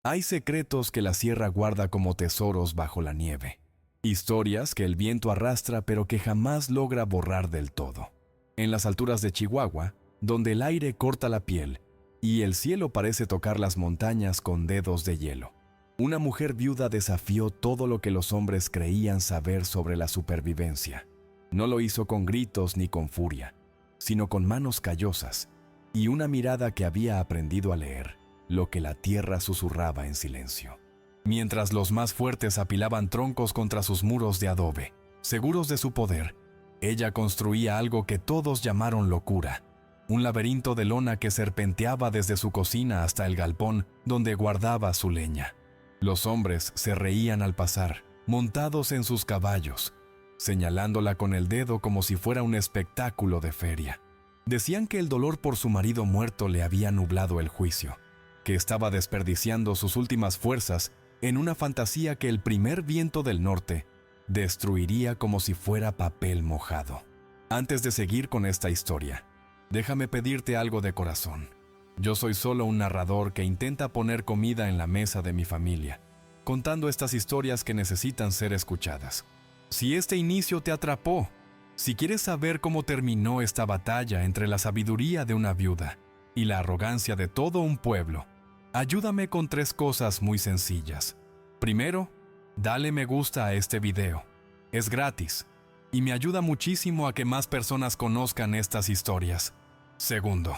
Hay secretos que la sierra guarda como tesoros bajo la nieve. Historias que el viento arrastra pero que jamás logra borrar del todo. En las alturas de Chihuahua, donde el aire corta la piel y el cielo parece tocar las montañas con dedos de hielo, una mujer viuda desafió todo lo que los hombres creían saber sobre la supervivencia. No lo hizo con gritos ni con furia, sino con manos callosas y una mirada que había aprendido a leer lo que la tierra susurraba en silencio. Mientras los más fuertes apilaban troncos contra sus muros de adobe, seguros de su poder, ella construía algo que todos llamaron locura, un laberinto de lona que serpenteaba desde su cocina hasta el galpón donde guardaba su leña. Los hombres se reían al pasar, montados en sus caballos, señalándola con el dedo como si fuera un espectáculo de feria. Decían que el dolor por su marido muerto le había nublado el juicio, que estaba desperdiciando sus últimas fuerzas en una fantasía que el primer viento del norte destruiría como si fuera papel mojado. Antes de seguir con esta historia, déjame pedirte algo de corazón. Yo soy solo un narrador que intenta poner comida en la mesa de mi familia, contando estas historias que necesitan ser escuchadas. Si este inicio te atrapó, si quieres saber cómo terminó esta batalla entre la sabiduría de una viuda y la arrogancia de todo un pueblo, ayúdame con 3 cosas muy sencillas. Primero, dale me gusta a este video. Es gratis y me ayuda muchísimo a que más personas conozcan estas historias. Segundo,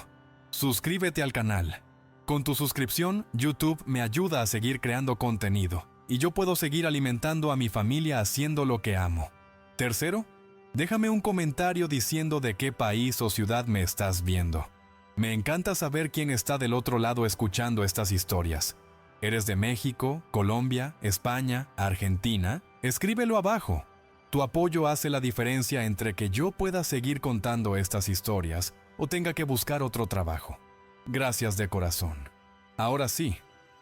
suscríbete al canal. Con tu suscripción, YouTube me ayuda a seguir creando contenido y yo puedo seguir alimentando a mi familia haciendo lo que amo. Tercero, déjame un comentario diciendo de qué país o ciudad me estás viendo. Me encanta saber quién está del otro lado escuchando estas historias. ¿Eres de México, Colombia, España, Argentina? Escríbelo abajo. Tu apoyo hace la diferencia entre que yo pueda seguir contando estas historias o tenga que buscar otro trabajo. Gracias de corazón. Ahora sí,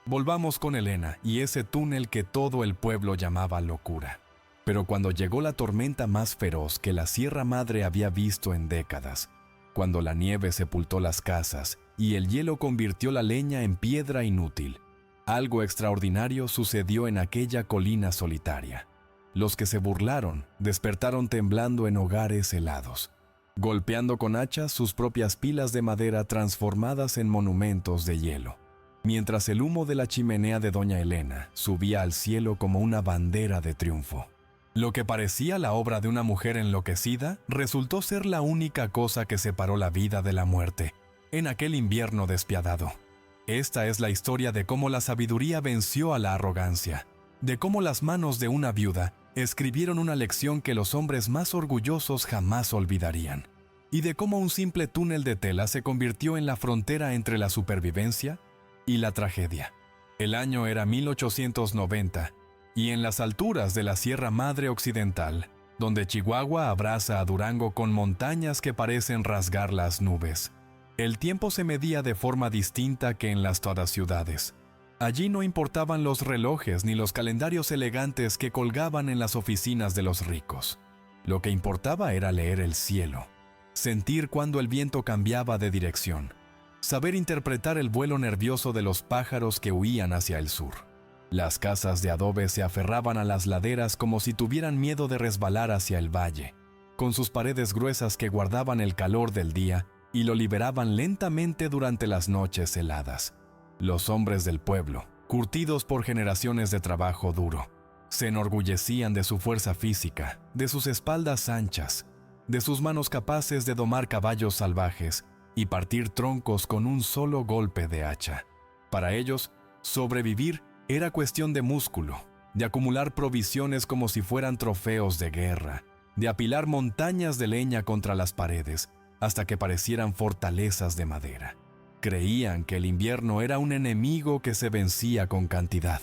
volvamos con Elena y ese túnel que todo el pueblo llamaba locura. Pero cuando llegó la tormenta más feroz que la Sierra Madre había visto en décadas, cuando la nieve sepultó las casas y el hielo convirtió la leña en piedra inútil, algo extraordinario sucedió en aquella colina solitaria. Los que se burlaron despertaron temblando en hogares helados, golpeando con hachas sus propias pilas de madera transformadas en monumentos de hielo, mientras el humo de la chimenea de doña Elena subía al cielo como una bandera de triunfo. Lo que parecía la obra de una mujer enloquecida resultó ser la única cosa que separó la vida de la muerte en aquel invierno despiadado. Esta es la historia de cómo la sabiduría venció a la arrogancia, de cómo las manos de una viuda escribieron una lección que los hombres más orgullosos jamás olvidarían, y de cómo un simple túnel de tela se convirtió en la frontera entre la supervivencia y la tragedia. El año era 1890, y en las alturas de la Sierra Madre Occidental, donde Chihuahua abraza a Durango con montañas que parecen rasgar las nubes, el tiempo se medía de forma distinta que en las todas ciudades. Allí no importaban los relojes ni los calendarios elegantes que colgaban en las oficinas de los ricos. Lo que importaba era leer el cielo, sentir cuando el viento cambiaba de dirección, saber interpretar el vuelo nervioso de los pájaros que huían hacia el sur. Las casas de adobe se aferraban a las laderas como si tuvieran miedo de resbalar hacia el valle, con sus paredes gruesas que guardaban el calor del día y lo liberaban lentamente durante las noches heladas. Los hombres del pueblo, curtidos por generaciones de trabajo duro, se enorgullecían de su fuerza física, de sus espaldas anchas, de sus manos capaces de domar caballos salvajes y partir troncos con un solo golpe de hacha. Para ellos, sobrevivir era cuestión de músculo, de acumular provisiones como si fueran trofeos de guerra, de apilar montañas de leña contra las paredes hasta que parecieran fortalezas de madera. Creían que el invierno era un enemigo que se vencía con cantidad,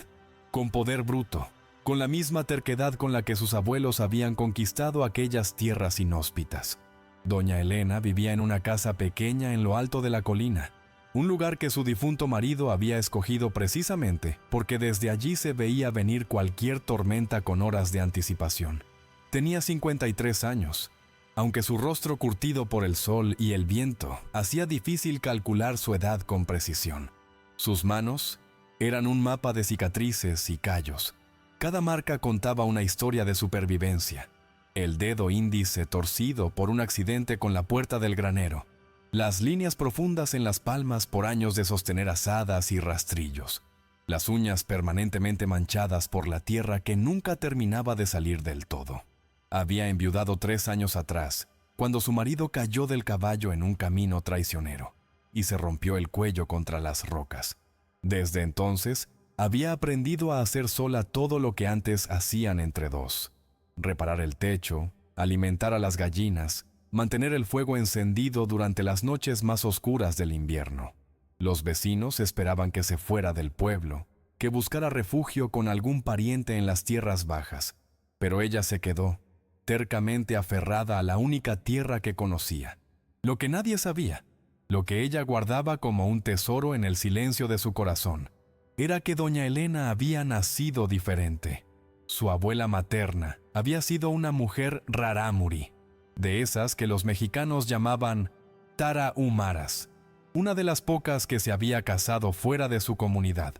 con poder bruto, con la misma terquedad con la que sus abuelos habían conquistado aquellas tierras inhóspitas. Doña Elena vivía en una casa pequeña en lo alto de la colina, un lugar que su difunto marido había escogido precisamente porque desde allí se veía venir cualquier tormenta con horas de anticipación. Tenía 53 años, aunque su rostro curtido por el sol y el viento hacía difícil calcular su edad con precisión. Sus manos Eran un mapa de cicatrices y callos. Cada marca contaba una historia de supervivencia. El dedo índice torcido por un accidente con la puerta del granero. Las líneas profundas en las palmas por años de sostener azadas y rastrillos. Las uñas permanentemente manchadas por la tierra que nunca terminaba de salir del todo. Había enviudado 3 años atrás, cuando su marido cayó del caballo en un camino traicionero y se rompió el cuello contra las rocas. Desde entonces, había aprendido a hacer sola todo lo que antes hacían entre dos. Reparar el techo, alimentar a las gallinas, mantener el fuego encendido durante las noches más oscuras del invierno. Los vecinos esperaban que se fuera del pueblo, que buscara refugio con algún pariente en las tierras bajas, pero ella se quedó, tercamente aferrada a la única tierra que conocía. Lo que nadie sabía, lo que ella guardaba como un tesoro en el silencio de su corazón, era que doña Elena había nacido diferente. Su abuela materna había sido una mujer rarámuri, de esas que los mexicanos llamaban tarahumaras, una de las pocas que se había casado fuera de su comunidad.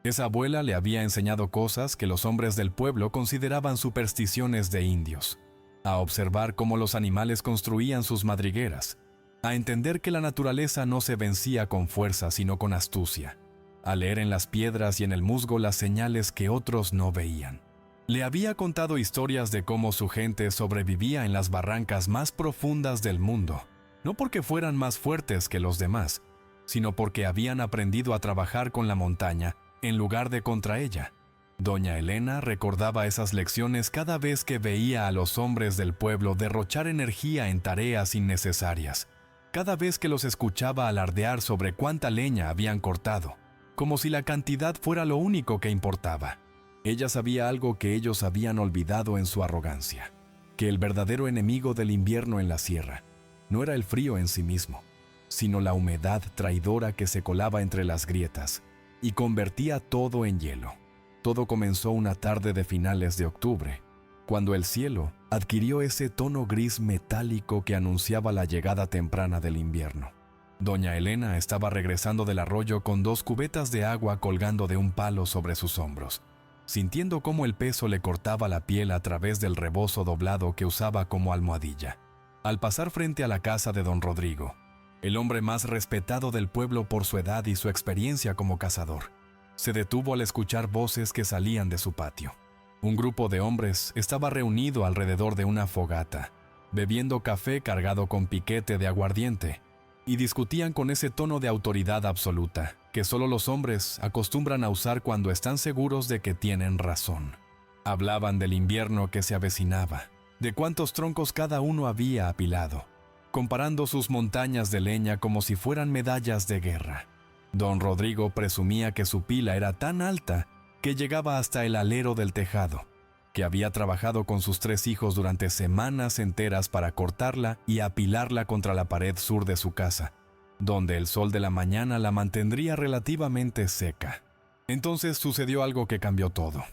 Esa abuela le había enseñado cosas que los hombres del pueblo consideraban supersticiones de indios, a observar cómo los animales construían sus madrigueras, a entender que la naturaleza no se vencía con fuerza sino con astucia, a leer en las piedras y en el musgo las señales que otros no veían. Le había contado historias de cómo su gente sobrevivía en las barrancas más profundas del mundo, no porque fueran más fuertes que los demás, sino porque habían aprendido a trabajar con la montaña en lugar de contra ella. Doña Elena recordaba esas lecciones cada vez que veía a los hombres del pueblo derrochar energía en tareas innecesarias, cada vez que los escuchaba alardear sobre cuánta leña habían cortado, como si la cantidad fuera lo único que importaba. Ella sabía algo que ellos habían olvidado en su arrogancia, que el verdadero enemigo del invierno en la sierra no era el frío en sí mismo, sino la humedad traidora que se colaba entre las grietas y convertía todo en hielo. Todo comenzó una tarde de finales de octubre, cuando el cielo adquirió ese tono gris metálico que anunciaba la llegada temprana del invierno. Doña Elena estaba regresando del arroyo con 2 cubetas de agua colgando de un palo sobre sus hombros, sintiendo cómo el peso le cortaba la piel a través del rebozo doblado que usaba como almohadilla. Al pasar frente a la casa de don Rodrigo, el hombre más respetado del pueblo por su edad y su experiencia como cazador, se detuvo al escuchar voces que salían de su patio. Un grupo de hombres estaba reunido alrededor de una fogata, bebiendo café cargado con piquete de aguardiente, y discutían con ese tono de autoridad absoluta que solo los hombres acostumbran a usar cuando están seguros de que tienen razón. Hablaban del invierno que se avecinaba, de cuántos troncos cada uno había apilado, comparando sus montañas de leña como si fueran medallas de guerra. Don Rodrigo presumía que su pila era tan alta que llegaba hasta el alero del tejado, que había trabajado con sus 3 hijos durante semanas enteras para cortarla y apilarla contra la pared sur de su casa, donde el sol de la mañana la mantendría relativamente seca. Entonces sucedió algo que cambió todo.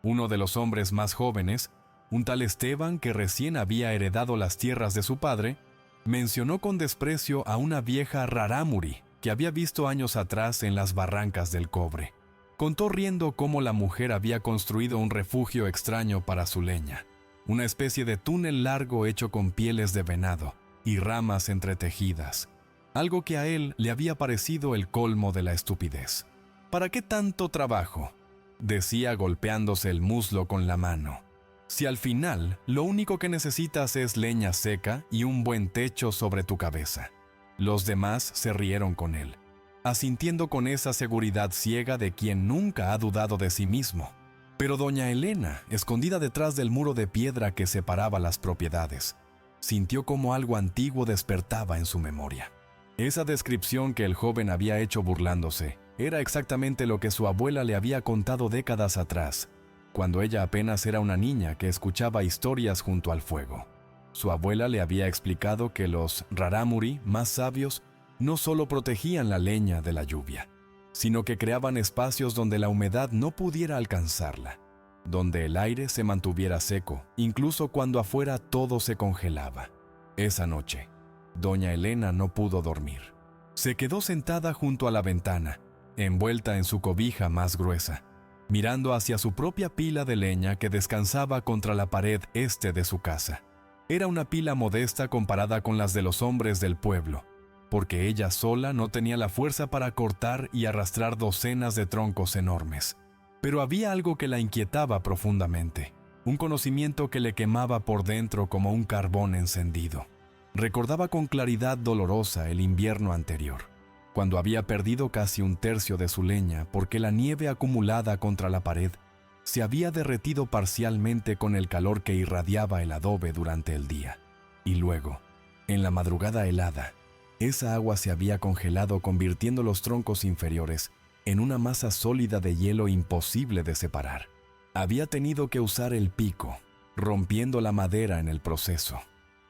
Uno de los hombres más jóvenes, un tal Esteban que recién había heredado las tierras de su padre, mencionó con desprecio a una vieja rarámuri que había visto años atrás en las barrancas del cobre. Contó riendo cómo la mujer había construido un refugio extraño para su leña, una especie de túnel largo hecho con pieles de venado y ramas entretejidas, algo que a él le había parecido el colmo de la estupidez. ¿Para qué tanto trabajo?, decía golpeándose el muslo con la mano, si al final lo único que necesitas es leña seca y un buen techo sobre tu cabeza. Los demás se rieron con él, asintiendo con esa seguridad ciega de quien nunca ha dudado de sí mismo. Pero doña Elena, escondida detrás del muro de piedra que separaba las propiedades, sintió como algo antiguo despertaba en su memoria. Esa descripción que el joven había hecho burlándose era exactamente lo que su abuela le había contado décadas atrás, cuando ella apenas era una niña que escuchaba historias junto al fuego. Su abuela le había explicado que los rarámuri más sabios no solo protegían la leña de la lluvia, sino que creaban espacios donde la humedad no pudiera alcanzarla, donde el aire se mantuviera seco, incluso cuando afuera todo se congelaba. Esa noche, doña Elena no pudo dormir. Se quedó sentada junto a la ventana, envuelta en su cobija más gruesa, mirando hacia su propia pila de leña que descansaba contra la pared este de su casa. Era una pila modesta comparada con las de los hombres del pueblo, porque ella sola no tenía la fuerza para cortar y arrastrar docenas de troncos enormes. Pero había algo que la inquietaba profundamente, un conocimiento que le quemaba por dentro como un carbón encendido. Recordaba con claridad dolorosa el invierno anterior, cuando había perdido casi un tercio de su leña porque la nieve acumulada contra la pared se había derretido parcialmente con el calor que irradiaba el adobe durante el día. Y luego, en la madrugada helada, esa agua se había congelado convirtiendo los troncos inferiores en una masa sólida de hielo imposible de separar. Había tenido que usar el pico, rompiendo la madera en el proceso,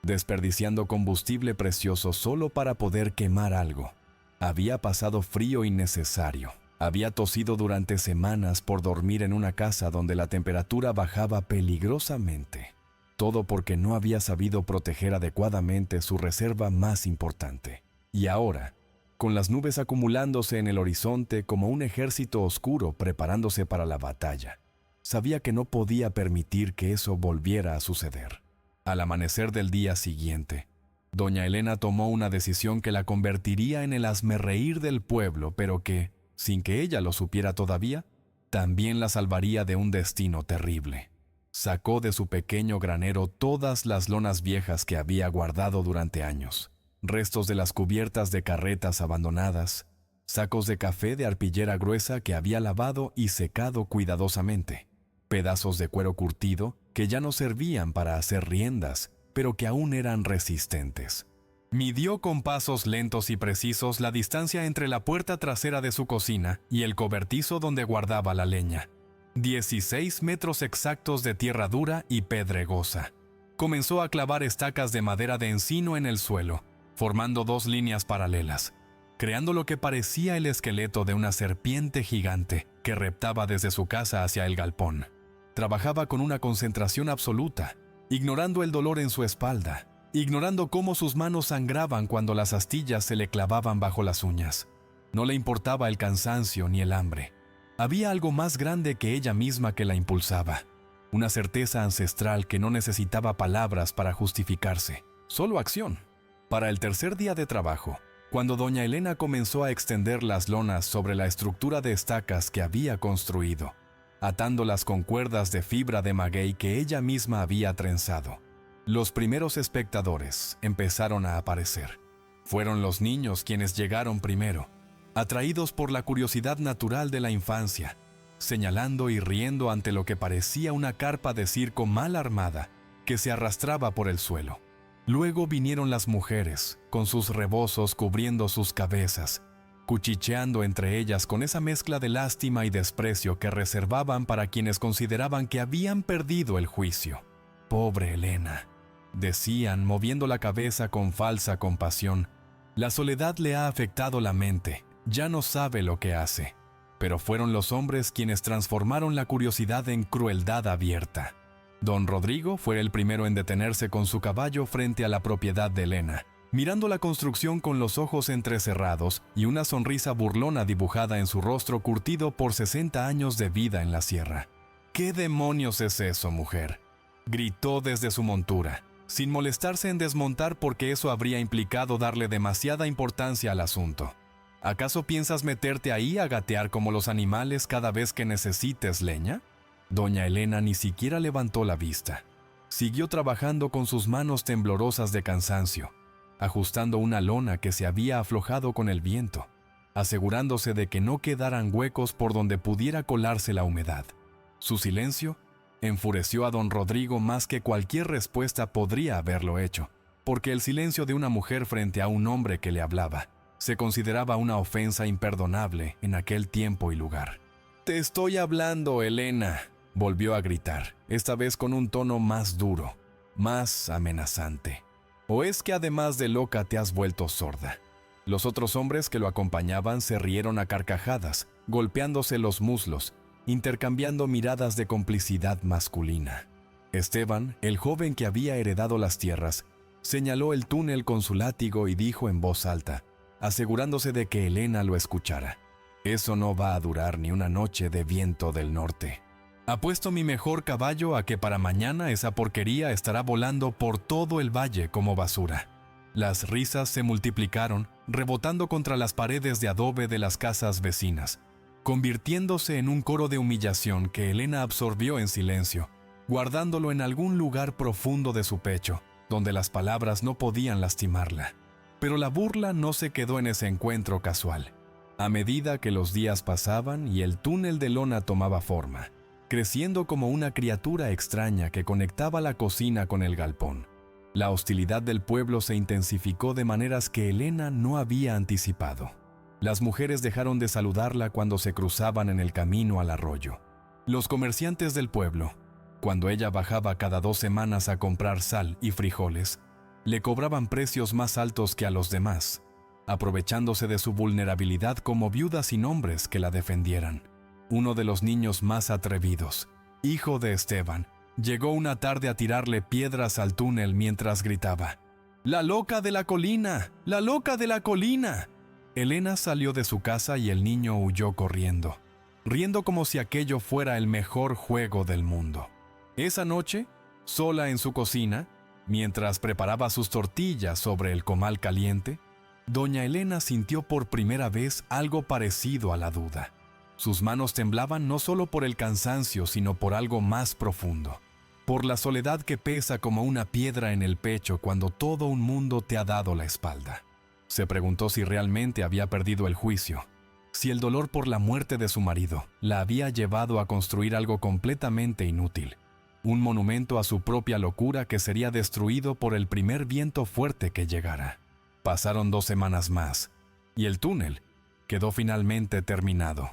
desperdiciando combustible precioso solo para poder quemar algo. Había pasado frío innecesario. Había tosido durante semanas por dormir en una casa donde la temperatura bajaba peligrosamente. Todo porque no había sabido proteger adecuadamente su reserva más importante. Y ahora, con las nubes acumulándose en el horizonte como un ejército oscuro preparándose para la batalla, sabía que no podía permitir que eso volviera a suceder. Al amanecer del día siguiente, doña Elena tomó una decisión que la convertiría en el hazmerreír del pueblo, pero que, sin que ella lo supiera todavía, también la salvaría de un destino terrible. Sacó de su pequeño granero todas las lonas viejas que había guardado durante años, restos de las cubiertas de carretas abandonadas, sacos de café de arpillera gruesa que había lavado y secado cuidadosamente, pedazos de cuero curtido que ya no servían para hacer riendas, pero que aún eran resistentes. Midió con pasos lentos y precisos la distancia entre la puerta trasera de su cocina y el cobertizo donde guardaba la leña. 16 metros exactos de tierra dura y pedregosa. Comenzó a clavar estacas de madera de encino en el suelo, formando dos líneas paralelas, creando lo que parecía el esqueleto de una serpiente gigante que reptaba desde su casa hacia el galpón. Trabajaba con una concentración absoluta, ignorando el dolor en su espalda, ignorando cómo sus manos sangraban cuando las astillas se le clavaban bajo las uñas. No le importaba el cansancio ni el hambre. Había algo más grande que ella misma que la impulsaba, una certeza ancestral que no necesitaba palabras para justificarse, solo acción. Para el tercer día de trabajo, cuando doña Elena comenzó a extender las lonas sobre la estructura de estacas que había construido, atándolas con cuerdas de fibra de maguey que ella misma había trenzado, los primeros espectadores empezaron a aparecer. Fueron los niños quienes llegaron primero, atraídos por la curiosidad natural de la infancia, señalando y riendo ante lo que parecía una carpa de circo mal armada que se arrastraba por el suelo. Luego vinieron las mujeres, con sus rebozos cubriendo sus cabezas, cuchicheando entre ellas con esa mezcla de lástima y desprecio que reservaban para quienes consideraban que habían perdido el juicio. «Pobre Elena», decían, moviendo la cabeza con falsa compasión. «La soledad le ha afectado la mente, ya no sabe lo que hace». Pero fueron los hombres quienes transformaron la curiosidad en crueldad abierta. Don Rodrigo fue el primero en detenerse con su caballo frente a la propiedad de Elena, mirando la construcción con los ojos entrecerrados y una sonrisa burlona dibujada en su rostro curtido por 60 años de vida en la sierra. «¿Qué demonios es eso, mujer?», gritó desde su montura, sin molestarse en desmontar porque eso habría implicado darle demasiada importancia al asunto. «¿Acaso piensas meterte ahí a gatear como los animales cada vez que necesites leña?» Doña Elena ni siquiera levantó la vista. Siguió trabajando con sus manos temblorosas de cansancio, ajustando una lona que se había aflojado con el viento, asegurándose de que no quedaran huecos por donde pudiera colarse la humedad. Su silencio enfureció a don Rodrigo más que cualquier respuesta podría haberlo hecho, porque el silencio de una mujer frente a un hombre que le hablaba se consideraba una ofensa imperdonable en aquel tiempo y lugar. «Te estoy hablando, Elena», volvió a gritar, esta vez con un tono más duro, más amenazante. «¿O es que además de loca te has vuelto sorda?». Los otros hombres que lo acompañaban se rieron a carcajadas, golpeándose los muslos, intercambiando miradas de complicidad masculina. Esteban, el joven que había heredado las tierras, señaló el túnel con su látigo y dijo en voz alta, asegurándose de que Elena lo escuchara: Eso no va a durar ni una noche de viento del norte. Apuesto mi mejor caballo a que para mañana esa porquería estará volando por todo el valle como basura. Las risas se multiplicaron, rebotando contra las paredes de adobe de las casas vecinas, convirtiéndose en un coro de humillación que Elena absorbió en silencio, guardándolo en algún lugar profundo de su pecho, donde las palabras no podían lastimarla. Pero la burla no se quedó en ese encuentro casual. A medida que los días pasaban y el túnel de lona tomaba forma, creciendo como una criatura extraña que conectaba la cocina con el galpón, la hostilidad del pueblo se intensificó de maneras que Elena no había anticipado. Las mujeres dejaron de saludarla cuando se cruzaban en el camino al arroyo. Los comerciantes del pueblo, cuando ella bajaba cada 2 semanas a comprar sal y frijoles, le cobraban precios más altos que a los demás, aprovechándose de su vulnerabilidad como viuda sin hombres que la defendieran. Uno de los niños más atrevidos, hijo de Esteban, llegó una tarde a tirarle piedras al túnel mientras gritaba: ¡La loca de la colina! ¡La loca de la colina! Elena salió de su casa y el niño huyó corriendo, riendo como si aquello fuera el mejor juego del mundo. Esa noche, sola en su cocina, mientras preparaba sus tortillas sobre el comal caliente, doña Elena sintió por primera vez algo parecido a la duda. Sus manos temblaban no solo por el cansancio, sino por algo más profundo, por la soledad que pesa como una piedra en el pecho cuando todo un mundo te ha dado la espalda. Se preguntó si realmente había perdido el juicio, si el dolor por la muerte de su marido la había llevado a construir algo completamente inútil, un monumento a su propia locura que sería destruido por el primer viento fuerte que llegara. Pasaron 2 semanas más, y el túnel quedó finalmente terminado.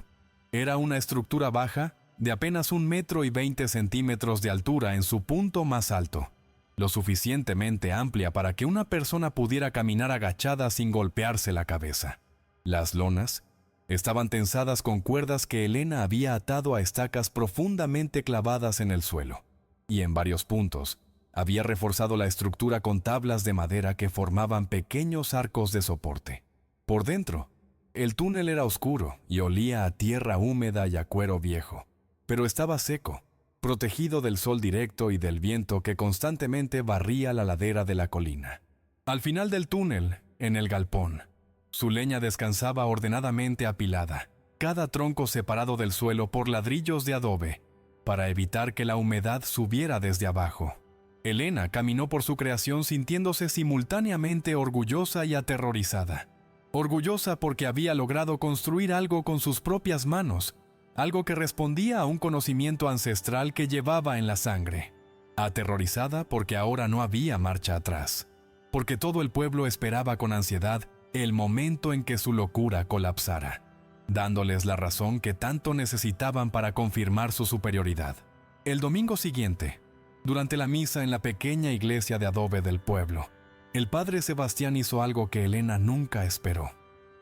Era una estructura baja de apenas 1,20 metros de altura en su punto más alto, lo suficientemente amplia para que una persona pudiera caminar agachada sin golpearse la cabeza. Las lonas estaban tensadas con cuerdas que Elena había atado a estacas profundamente clavadas en el suelo, y en varios puntos había reforzado la estructura con tablas de madera que formaban pequeños arcos de soporte. Por dentro, el túnel era oscuro y olía a tierra húmeda y a cuero viejo, pero estaba seco, protegido del sol directo y del viento que constantemente barría la ladera de la colina. Al final del túnel, en el galpón, su leña descansaba ordenadamente apilada, cada tronco separado del suelo por ladrillos de adobe, para evitar que la humedad subiera desde abajo. Elena caminó por su creación sintiéndose simultáneamente orgullosa y aterrorizada. Orgullosa porque había logrado construir algo con sus propias manos, algo que respondía a un conocimiento ancestral que llevaba en la sangre. Aterrorizada porque ahora no había marcha atrás, porque todo el pueblo esperaba con ansiedad el momento en que su locura colapsara, dándoles la razón que tanto necesitaban para confirmar su superioridad. El domingo siguiente, durante la misa en la pequeña iglesia de adobe del pueblo, el padre Sebastián hizo algo que Elena nunca esperó.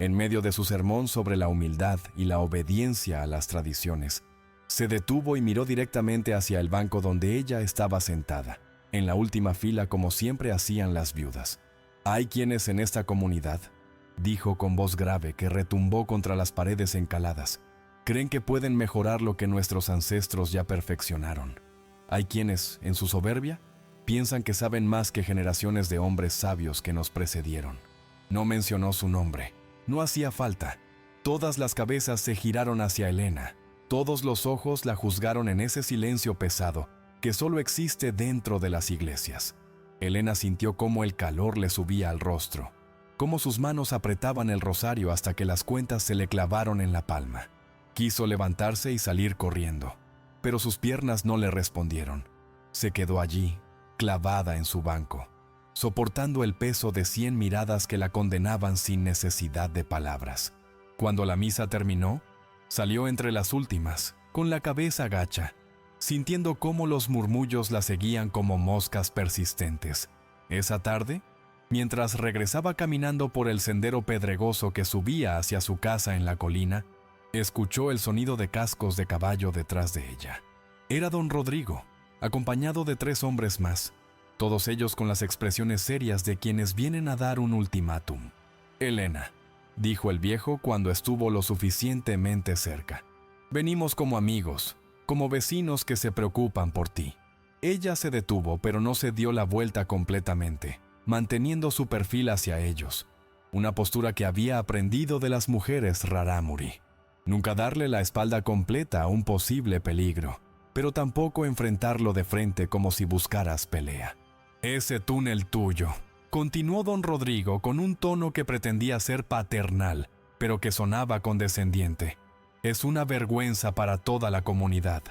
En medio de su sermón sobre la humildad y la obediencia a las tradiciones, se detuvo y miró directamente hacia el banco donde ella estaba sentada, en la última fila como siempre hacían las viudas. «Hay quienes en esta comunidad», dijo con voz grave que retumbó contra las paredes encaladas, «creen que pueden mejorar lo que nuestros ancestros ya perfeccionaron. Hay quienes, en su soberbia, piensan que saben más que generaciones de hombres sabios que nos precedieron». No mencionó su nombre. No hacía falta. Todas las cabezas se giraron hacia Elena. Todos los ojos la juzgaron en ese silencio pesado que solo existe dentro de las iglesias. Elena sintió cómo el calor le subía al rostro, cómo sus manos apretaban el rosario hasta que las cuentas se le clavaron en la palma. Quiso levantarse y salir corriendo, pero sus piernas no le respondieron. Se quedó allí, clavada en su banco, soportando el peso de 100 miradas que la condenaban sin necesidad de palabras. Cuando la misa terminó, salió entre las últimas, con la cabeza gacha, sintiendo cómo los murmullos la seguían como moscas persistentes. Esa tarde, mientras regresaba caminando por el sendero pedregoso que subía hacia su casa en la colina, escuchó el sonido de cascos de caballo detrás de ella. Era don Rodrigo, acompañado de 3 hombres más, todos ellos con las expresiones serias de quienes vienen a dar un ultimátum. «Elena, dijo el viejo cuando estuvo lo suficientemente cerca. «Venimos como amigos, como vecinos que se preocupan por ti». Ella se detuvo, pero no se dio la vuelta completamente, manteniendo su perfil hacia ellos, una postura que había aprendido de las mujeres rarámuri. Nunca darle la espalda completa a un posible peligro, pero tampoco enfrentarlo de frente como si buscaras pelea. «Ese túnel tuyo», continuó don Rodrigo con un tono que pretendía ser paternal, pero que sonaba condescendiente. «Es una vergüenza para toda la comunidad.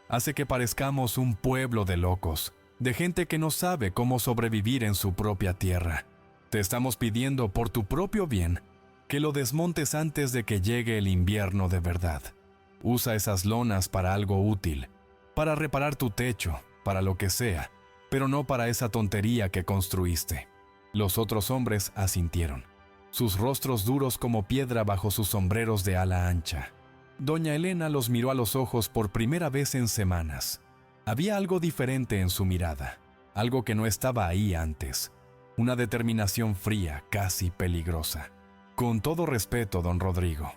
Hace que parezcamos un pueblo de locos, de gente que no sabe cómo sobrevivir en su propia tierra. Te estamos pidiendo por tu propio bien que lo desmontes antes de que llegue el invierno de verdad. Usa esas lonas para algo útil, para reparar tu techo, para lo que sea, pero no para esa tontería que construiste». Los otros hombres asintieron, sus rostros duros como piedra bajo sus sombreros de ala ancha. Doña Elena los miró a los ojos por primera vez en semanas. Había algo diferente en su mirada, algo que no estaba ahí antes, una determinación fría, casi peligrosa. «Con todo respeto, don Rodrigo»,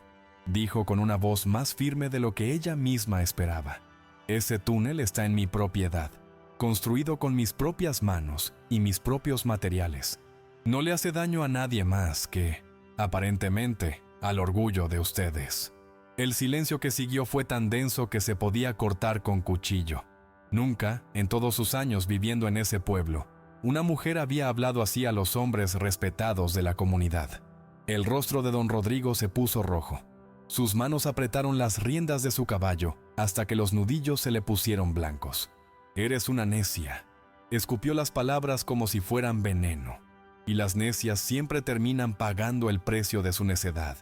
dijo con una voz más firme de lo que ella misma esperaba. «Ese túnel está en mi propiedad, construido con mis propias manos y mis propios materiales. No le hace daño a nadie más que, aparentemente, al orgullo de ustedes». El silencio que siguió fue tan denso que se podía cortar con cuchillo. Nunca, en todos sus años viviendo en ese pueblo, una mujer había hablado así a los hombres respetados de la comunidad. El rostro de don Rodrigo se puso rojo. Sus manos apretaron las riendas de su caballo hasta que los nudillos se le pusieron blancos. «Eres una necia». Escupió las palabras como si fueran veneno. Y las necias siempre terminan pagando el precio de su necedad.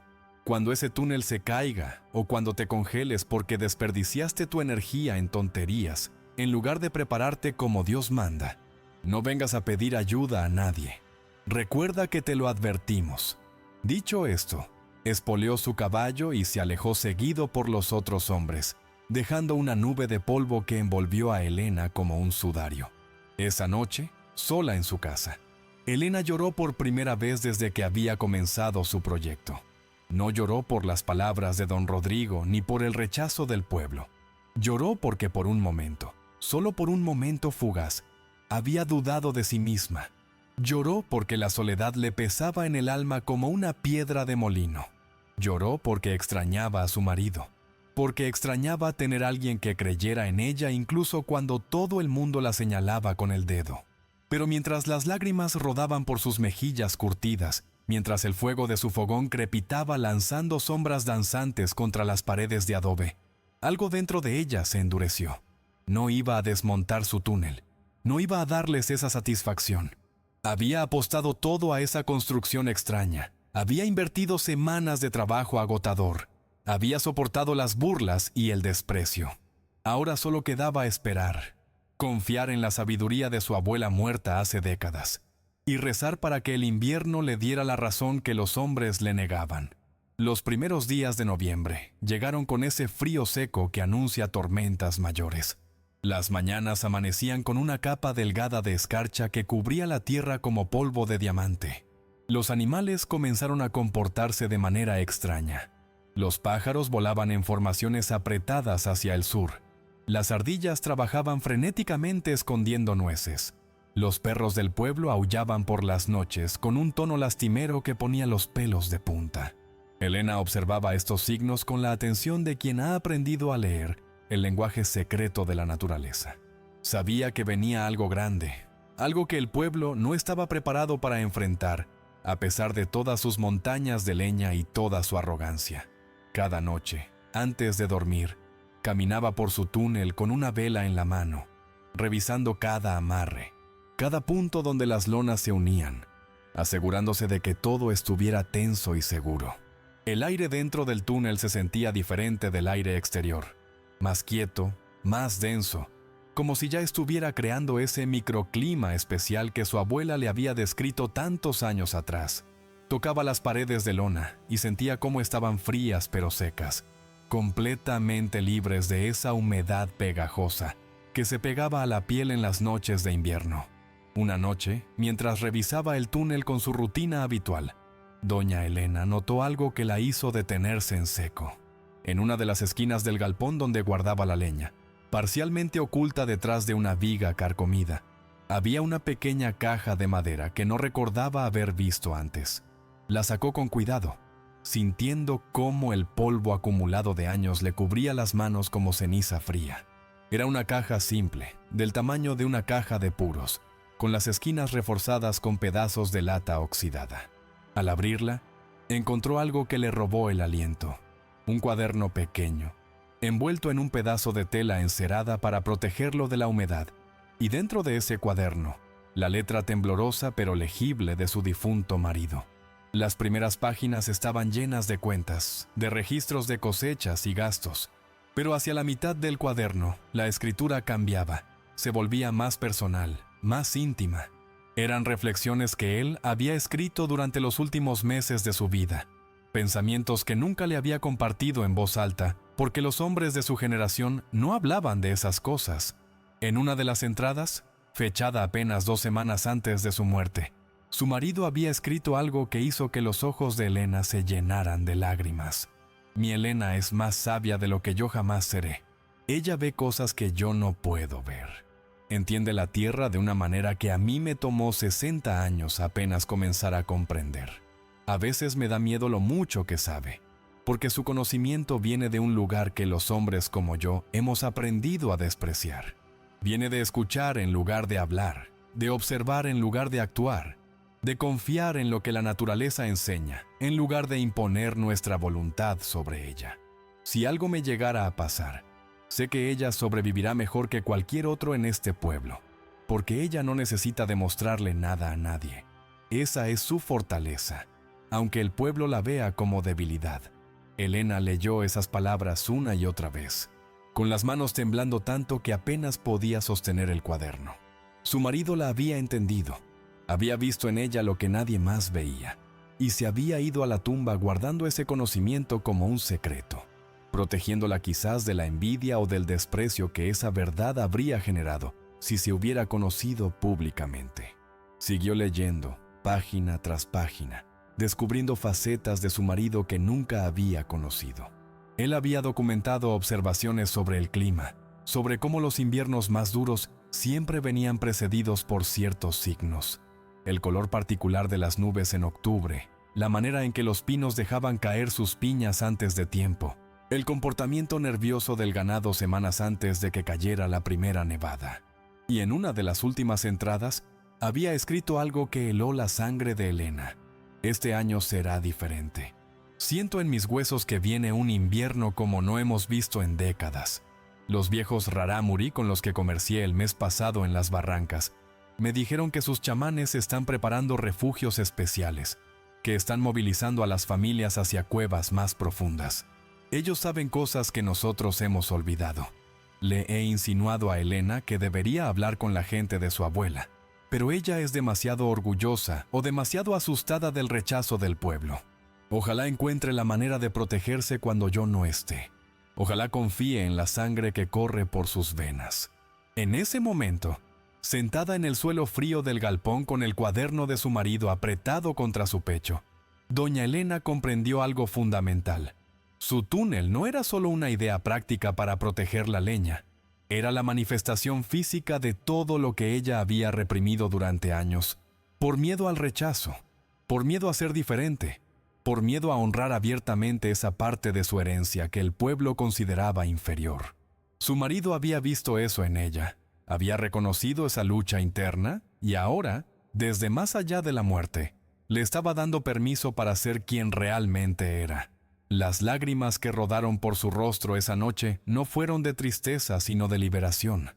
Cuando ese túnel se caiga o cuando te congeles porque desperdiciaste tu energía en tonterías, en lugar de prepararte como Dios manda, no vengas a pedir ayuda a nadie. Recuerda que te lo advertimos». Dicho esto, espoleó su caballo y se alejó seguido por los otros hombres, dejando una nube de polvo que envolvió a Elena como un sudario. Esa noche, sola en su casa, Elena lloró por primera vez desde que había comenzado su proyecto. No lloró por las palabras de don Rodrigo ni por el rechazo del pueblo. Lloró porque por un momento, solo por un momento fugaz, había dudado de sí misma. Lloró porque la soledad le pesaba en el alma como una piedra de molino. Lloró porque extrañaba a su marido, porque extrañaba tener a alguien que creyera en ella incluso cuando todo el mundo la señalaba con el dedo. Pero mientras las lágrimas rodaban por sus mejillas curtidas, mientras el fuego de su fogón crepitaba lanzando sombras danzantes contra las paredes de adobe, algo dentro de ella se endureció. No iba a desmontar su túnel, no iba a darles esa satisfacción. Había apostado todo a esa construcción extraña, había invertido semanas de trabajo agotador, había soportado las burlas y el desprecio. Ahora solo quedaba esperar, confiar en la sabiduría de su abuela muerta hace décadas, y rezar para que el invierno le diera la razón que los hombres le negaban. Los primeros días de noviembre llegaron con ese frío seco que anuncia tormentas mayores. Las mañanas amanecían con una capa delgada de escarcha que cubría la tierra como polvo de diamante. Los animales comenzaron a comportarse de manera extraña. Los pájaros volaban en formaciones apretadas hacia el sur. Las ardillas trabajaban frenéticamente escondiendo nueces. Los perros del pueblo aullaban por las noches con un tono lastimero que ponía los pelos de punta. Elena observaba estos signos con la atención de quien ha aprendido a leer el lenguaje secreto de la naturaleza. Sabía que venía algo grande, algo que el pueblo no estaba preparado para enfrentar, a pesar de todas sus montañas de leña y toda su arrogancia. Cada noche, antes de dormir, caminaba por su túnel con una vela en la mano, revisando cada amarre, cada punto donde las lonas se unían, asegurándose de que todo estuviera tenso y seguro. El aire dentro del túnel se sentía diferente del aire exterior, más quieto, más denso, como si ya estuviera creando ese microclima especial que su abuela le había descrito tantos años atrás. Tocaba las paredes de lona y sentía cómo estaban frías pero secas, completamente libres de esa humedad pegajosa que se pegaba a la piel en las noches de invierno. Una noche, mientras revisaba el túnel con su rutina habitual, Doña Elena notó algo que la hizo detenerse en seco. En una de las esquinas del galpón donde guardaba la leña, parcialmente oculta detrás de una viga carcomida, había una pequeña caja de madera que no recordaba haber visto antes. La sacó con cuidado, sintiendo cómo el polvo acumulado de años le cubría las manos como ceniza fría. Era una caja simple, del tamaño de una caja de puros, con las esquinas reforzadas con pedazos de lata oxidada. Al abrirla, encontró algo que le robó el aliento. Un cuaderno pequeño, envuelto en un pedazo de tela encerada para protegerlo de la humedad, y dentro de ese cuaderno, la letra temblorosa pero legible de su difunto marido. Las primeras páginas estaban llenas de cuentas, de registros de cosechas y gastos, pero hacia la mitad del cuaderno, la escritura cambiaba, se volvía más personal, más íntima. Eran reflexiones que él había escrito durante los últimos meses de su vida, pensamientos que nunca le había compartido en voz alta, porque los hombres de su generación no hablaban de esas cosas. En una de las entradas, fechada apenas 2 semanas antes de su muerte, su marido había escrito algo que hizo que los ojos de Elena se llenaran de lágrimas. Mi Elena es más sabia de lo que yo jamás seré. Ella ve cosas que yo no puedo ver. Entiende la tierra de una manera que a mí me tomó 60 años apenas comenzar a comprender. A veces me da miedo lo mucho que sabe, porque su conocimiento viene de un lugar que los hombres como yo hemos aprendido a despreciar. Viene de escuchar en lugar de hablar, de observar en lugar de actuar, de confiar en lo que la naturaleza enseña, en lugar de imponer nuestra voluntad sobre ella. Si algo me llegara a pasar, sé que ella sobrevivirá mejor que cualquier otro en este pueblo, porque ella no necesita demostrarle nada a nadie. Esa es su fortaleza, aunque el pueblo la vea como debilidad. Elena leyó esas palabras una y otra vez, con las manos temblando tanto que apenas podía sostener el cuaderno. Su marido la había entendido, había visto en ella lo que nadie más veía, y se había ido a la tumba guardando ese conocimiento como un secreto, protegiéndola quizás de la envidia o del desprecio que esa verdad habría generado si se hubiera conocido públicamente. Siguió leyendo, página tras página, descubriendo facetas de su marido que nunca había conocido. Él había documentado observaciones sobre el clima, sobre cómo los inviernos más duros siempre venían precedidos por ciertos signos. El color particular de las nubes en octubre, la manera en que los pinos dejaban caer sus piñas antes de tiempo, el comportamiento nervioso del ganado semanas antes de que cayera la primera nevada. Y en una de las últimas entradas, había escrito algo que heló la sangre de Elena. Este año será diferente. Siento en mis huesos que viene un invierno como no hemos visto en décadas. Los viejos rarámuri con los que comercié el mes pasado en las barrancas me dijeron que sus chamanes están preparando refugios especiales, que están movilizando a las familias hacia cuevas más profundas. Ellos saben cosas que nosotros hemos olvidado. Le he insinuado a Elena que debería hablar con la gente de su abuela, pero ella es demasiado orgullosa o demasiado asustada del rechazo del pueblo. Ojalá encuentre la manera de protegerse cuando yo no esté. Ojalá confíe en la sangre que corre por sus venas. En ese momento, sentada en el suelo frío del galpón con el cuaderno de su marido apretado contra su pecho, doña Elena comprendió algo fundamental. Su túnel no era solo una idea práctica para proteger la leña, era la manifestación física de todo lo que ella había reprimido durante años, por miedo al rechazo, por miedo a ser diferente, por miedo a honrar abiertamente esa parte de su herencia que el pueblo consideraba inferior. Su marido había visto eso en ella, había reconocido esa lucha interna y ahora, desde más allá de la muerte, le estaba dando permiso para ser quien realmente era. Las lágrimas que rodaron por su rostro esa noche no fueron de tristeza sino de liberación,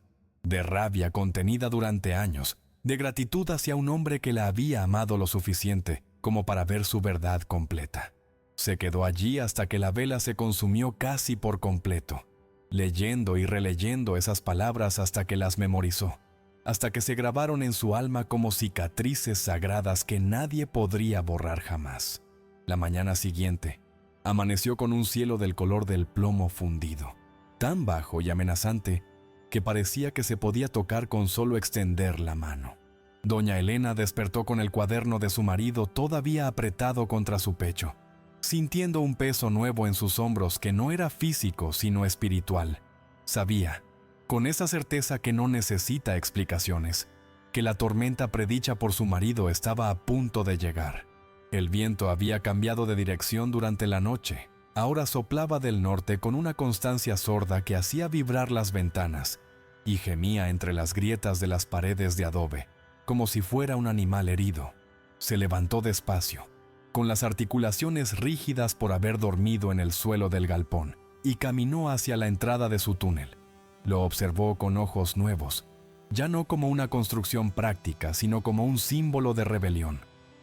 de rabia contenida durante años, de gratitud hacia un hombre que la había amado lo suficiente como para ver su verdad completa. Se quedó allí hasta que la vela se consumió casi por completo, leyendo y releyendo esas palabras hasta que las memorizó, hasta que se grabaron en su alma como cicatrices sagradas que nadie podría borrar jamás. La mañana siguiente, amaneció con un cielo del color del plomo fundido, tan bajo y amenazante que parecía que se podía tocar con solo extender la mano. Doña Elena despertó con el cuaderno de su marido todavía apretado contra su pecho, sintiendo un peso nuevo en sus hombros que no era físico sino espiritual. Sabía, con esa certeza que no necesita explicaciones, que la tormenta predicha por su marido estaba a punto de llegar. El viento había cambiado de dirección durante la noche. Ahora soplaba del norte con una constancia sorda que hacía vibrar las ventanas y gemía entre las grietas de las paredes de adobe, como si fuera un animal herido. Se levantó despacio, con las articulaciones rígidas por haber dormido en el suelo del galpón, y caminó hacia la entrada de su túnel. Lo observó con ojos nuevos, ya no como una construcción práctica, sino como un símbolo de rebelión,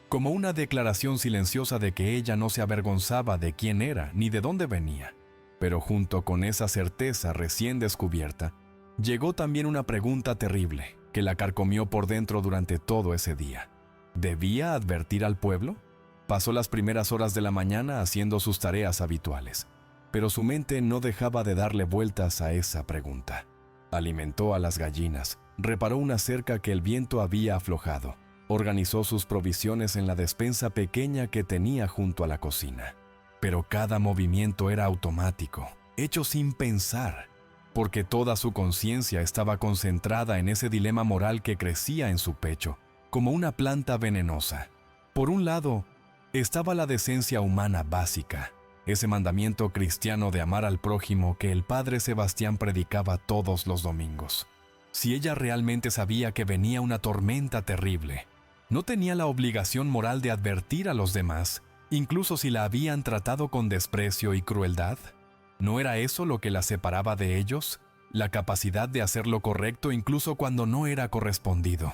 como una declaración silenciosa de que ella no se avergonzaba de quién era ni de dónde venía. Pero junto con esa certeza recién descubierta, llegó también una pregunta terrible que la carcomió por dentro durante todo ese día. ¿Debía advertir al pueblo? Pasó las primeras horas de la mañana haciendo sus tareas habituales, pero su mente no dejaba de darle vueltas a esa pregunta. Alimentó a las gallinas, reparó una cerca que el viento había aflojado, organizó sus provisiones en la despensa pequeña que tenía junto a la cocina. Pero cada movimiento era automático, hecho sin pensar, porque toda su conciencia estaba concentrada en ese dilema moral que crecía en su pecho, como una planta venenosa. Por un lado, estaba la decencia humana básica, ese mandamiento cristiano de amar al prójimo que el padre Sebastián predicaba todos los domingos. Si ella realmente sabía que venía una tormenta terrible, ¿no tenía la obligación moral de advertir a los demás, incluso si la habían tratado con desprecio y crueldad? ¿No era eso lo que la separaba de ellos? La capacidad de hacer lo correcto incluso cuando no era correspondido.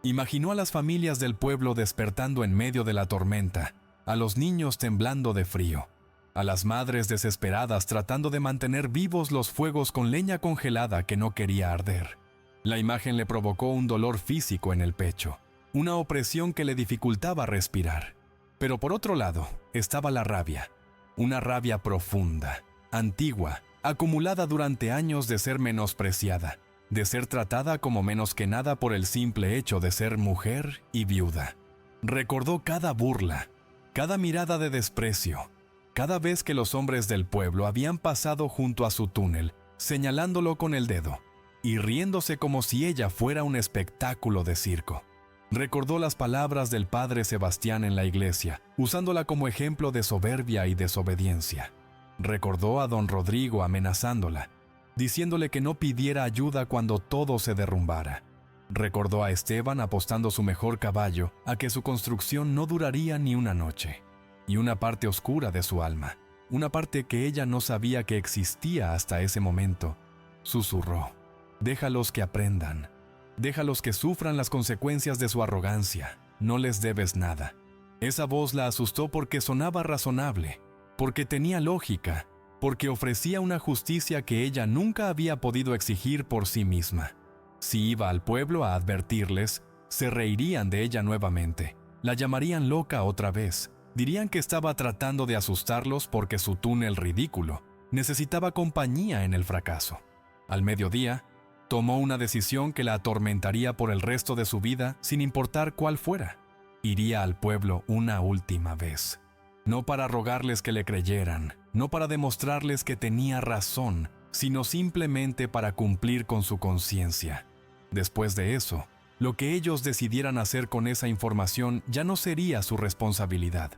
Imaginó a las familias del pueblo despertando en medio de la tormenta, a los niños temblando de frío, a las madres desesperadas tratando de mantener vivos los fuegos con leña congelada que no quería arder. La imagen le provocó un dolor físico en el pecho, una opresión que le dificultaba respirar. Pero por otro lado, estaba la rabia, una rabia profunda, antigua, acumulada durante años de ser menospreciada, de ser tratada como menos que nada por el simple hecho de ser mujer y viuda. Recordó cada burla, cada mirada de desprecio, cada vez que los hombres del pueblo habían pasado junto a su túnel, señalándolo con el dedo y riéndose como si ella fuera un espectáculo de circo. Recordó las palabras del padre Sebastián en la iglesia, usándola como ejemplo de soberbia y desobediencia. Recordó a don Rodrigo amenazándola, diciéndole que no pidiera ayuda cuando todo se derrumbara. Recordó a Esteban apostando su mejor caballo a que su construcción no duraría ni una noche. Y una parte oscura de su alma, una parte que ella no sabía que existía hasta ese momento, susurró: «Déjalos que aprendan. Déjalos que sufran las consecuencias de su arrogancia. No les debes nada». Esa voz la asustó porque sonaba razonable, porque tenía lógica, porque ofrecía una justicia que ella nunca había podido exigir por sí misma. Si iba al pueblo a advertirles, se reirían de ella nuevamente, la llamarían loca otra vez, dirían que estaba tratando de asustarlos porque su túnel ridículo necesitaba compañía en el fracaso. Al mediodía, tomó una decisión que la atormentaría por el resto de su vida sin importar cuál fuera. Iría al pueblo una última vez. No para rogarles que le creyeran, no para demostrarles que tenía razón, sino simplemente para cumplir con su conciencia. Después de eso, lo que ellos decidieran hacer con esa información ya no sería su responsabilidad.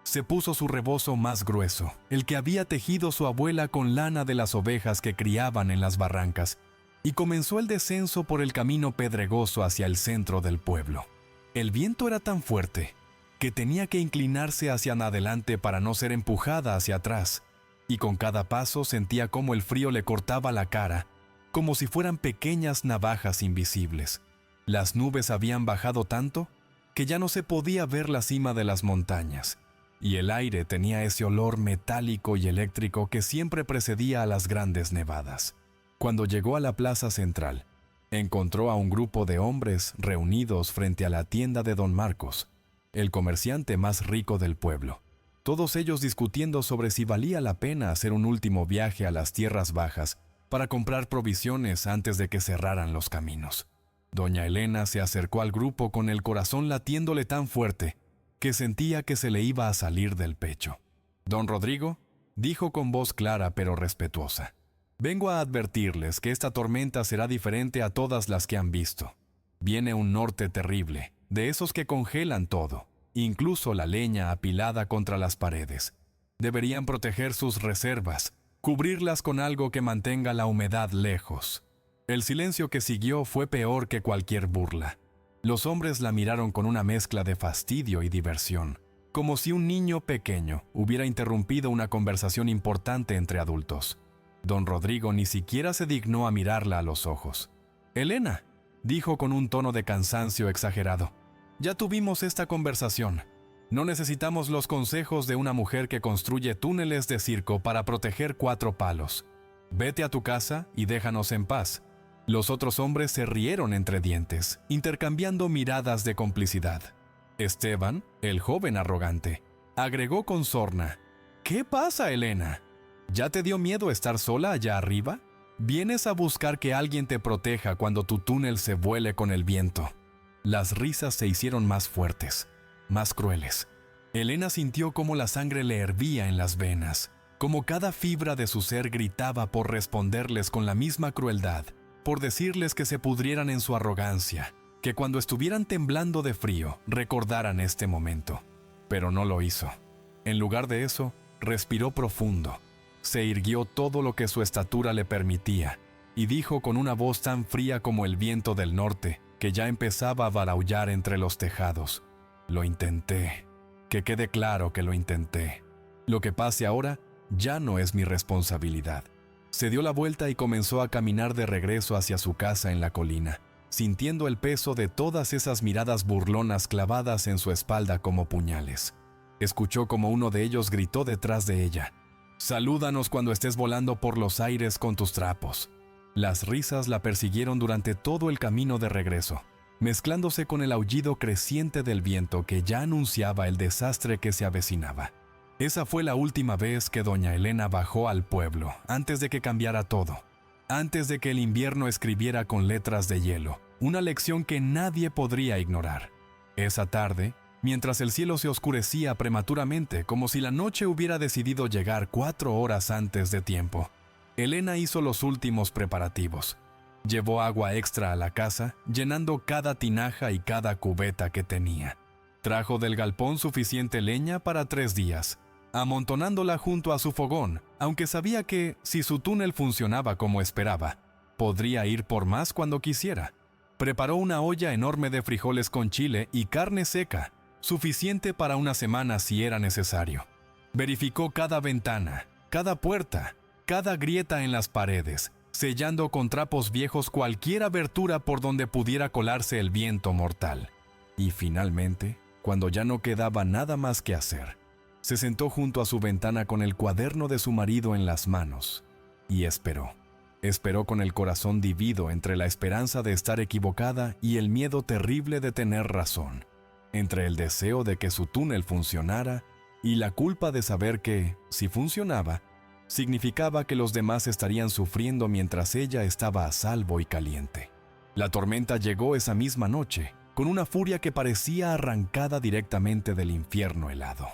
Se puso su rebozo más grueso, el que había tejido su abuela con lana de las ovejas que criaban en las barrancas, y comenzó el descenso por el camino pedregoso hacia el centro del pueblo. El viento era tan fuerte que tenía que inclinarse hacia adelante para no ser empujada hacia atrás, y con cada paso sentía cómo el frío le cortaba la cara, como si fueran pequeñas navajas invisibles. Las nubes habían bajado tanto que ya no se podía ver la cima de las montañas, y el aire tenía ese olor metálico y eléctrico que siempre precedía a las grandes nevadas. Cuando llegó a la plaza central, encontró a un grupo de hombres reunidos frente a la tienda de don Marcos, el comerciante más rico del pueblo. Todos ellos discutiendo sobre si valía la pena hacer un último viaje a las tierras bajas para comprar provisiones antes de que cerraran los caminos. Doña Elena se acercó al grupo con el corazón latiéndole tan fuerte que sentía que se le iba a salir del pecho. «Don Rodrigo», dijo con voz clara pero respetuosa, «vengo a advertirles que esta tormenta será diferente a todas las que han visto. Viene un norte terrible, de esos que congelan todo, incluso la leña apilada contra las paredes. Deberían proteger sus reservas, cubrirlas con algo que mantenga la humedad lejos». El silencio que siguió fue peor que cualquier burla. Los hombres la miraron con una mezcla de fastidio y diversión, como si un niño pequeño hubiera interrumpido una conversación importante entre adultos. Don Rodrigo ni siquiera se dignó a mirarla a los ojos. «Elena», dijo con un tono de cansancio exagerado, «ya tuvimos esta conversación. No necesitamos los consejos de una mujer que construye túneles de circo para proteger 4 palos. Vete a tu casa y déjanos en paz». Los otros hombres se rieron entre dientes, intercambiando miradas de complicidad. Esteban, el joven arrogante, agregó con sorna, «¿Qué pasa, Elena? ¿Ya te dio miedo estar sola allá arriba? ¿Vienes a buscar que alguien te proteja cuando tu túnel se vuele con el viento?» Las risas se hicieron más fuertes, más crueles. Elena sintió cómo la sangre le hervía en las venas, como cada fibra de su ser gritaba por responderles con la misma crueldad, por decirles que se pudrieran en su arrogancia, que cuando estuvieran temblando de frío recordaran este momento. Pero no lo hizo. En lugar de eso, respiró profundo, se irguió todo lo que su estatura le permitía y dijo con una voz tan fría como el viento del norte que ya empezaba a baraullar entre los tejados: «Lo intenté. Que quede claro que lo intenté. Lo que pase ahora ya no es mi responsabilidad». Se dio la vuelta y comenzó a caminar de regreso hacia su casa en la colina, sintiendo el peso de todas esas miradas burlonas clavadas en su espalda como puñales. Escuchó como uno de ellos gritó detrás de ella: «Salúdanos cuando estés volando por los aires con tus trapos». Las risas la persiguieron durante todo el camino de regreso, mezclándose con el aullido creciente del viento que ya anunciaba el desastre que se avecinaba. Esa fue la última vez que doña Elena bajó al pueblo, antes de que cambiara todo, antes de que el invierno escribiera con letras de hielo, una lección que nadie podría ignorar. Esa tarde, mientras el cielo se oscurecía prematuramente, como si la noche hubiera decidido llegar 4 horas antes de tiempo, Elena hizo los últimos preparativos. Llevó agua extra a la casa, llenando cada tinaja y cada cubeta que tenía. Trajo del galpón suficiente leña para 3 días, amontonándola junto a su fogón, aunque sabía que, si su túnel funcionaba como esperaba, podría ir por más cuando quisiera. Preparó una olla enorme de frijoles con chile y carne seca, suficiente para una semana si era necesario. Verificó cada ventana, cada puerta, cada grieta en las paredes, sellando con trapos viejos cualquier abertura por donde pudiera colarse el viento mortal. Y finalmente, cuando ya no quedaba nada más que hacer, se sentó junto a su ventana con el cuaderno de su marido en las manos y esperó. Esperó con el corazón dividido entre la esperanza de estar equivocada y el miedo terrible de tener razón, entre el deseo de que su túnel funcionara y la culpa de saber que, si funcionaba, significaba que los demás estarían sufriendo mientras ella estaba a salvo y caliente. La tormenta llegó esa misma noche, con una furia que parecía arrancada directamente del infierno helado.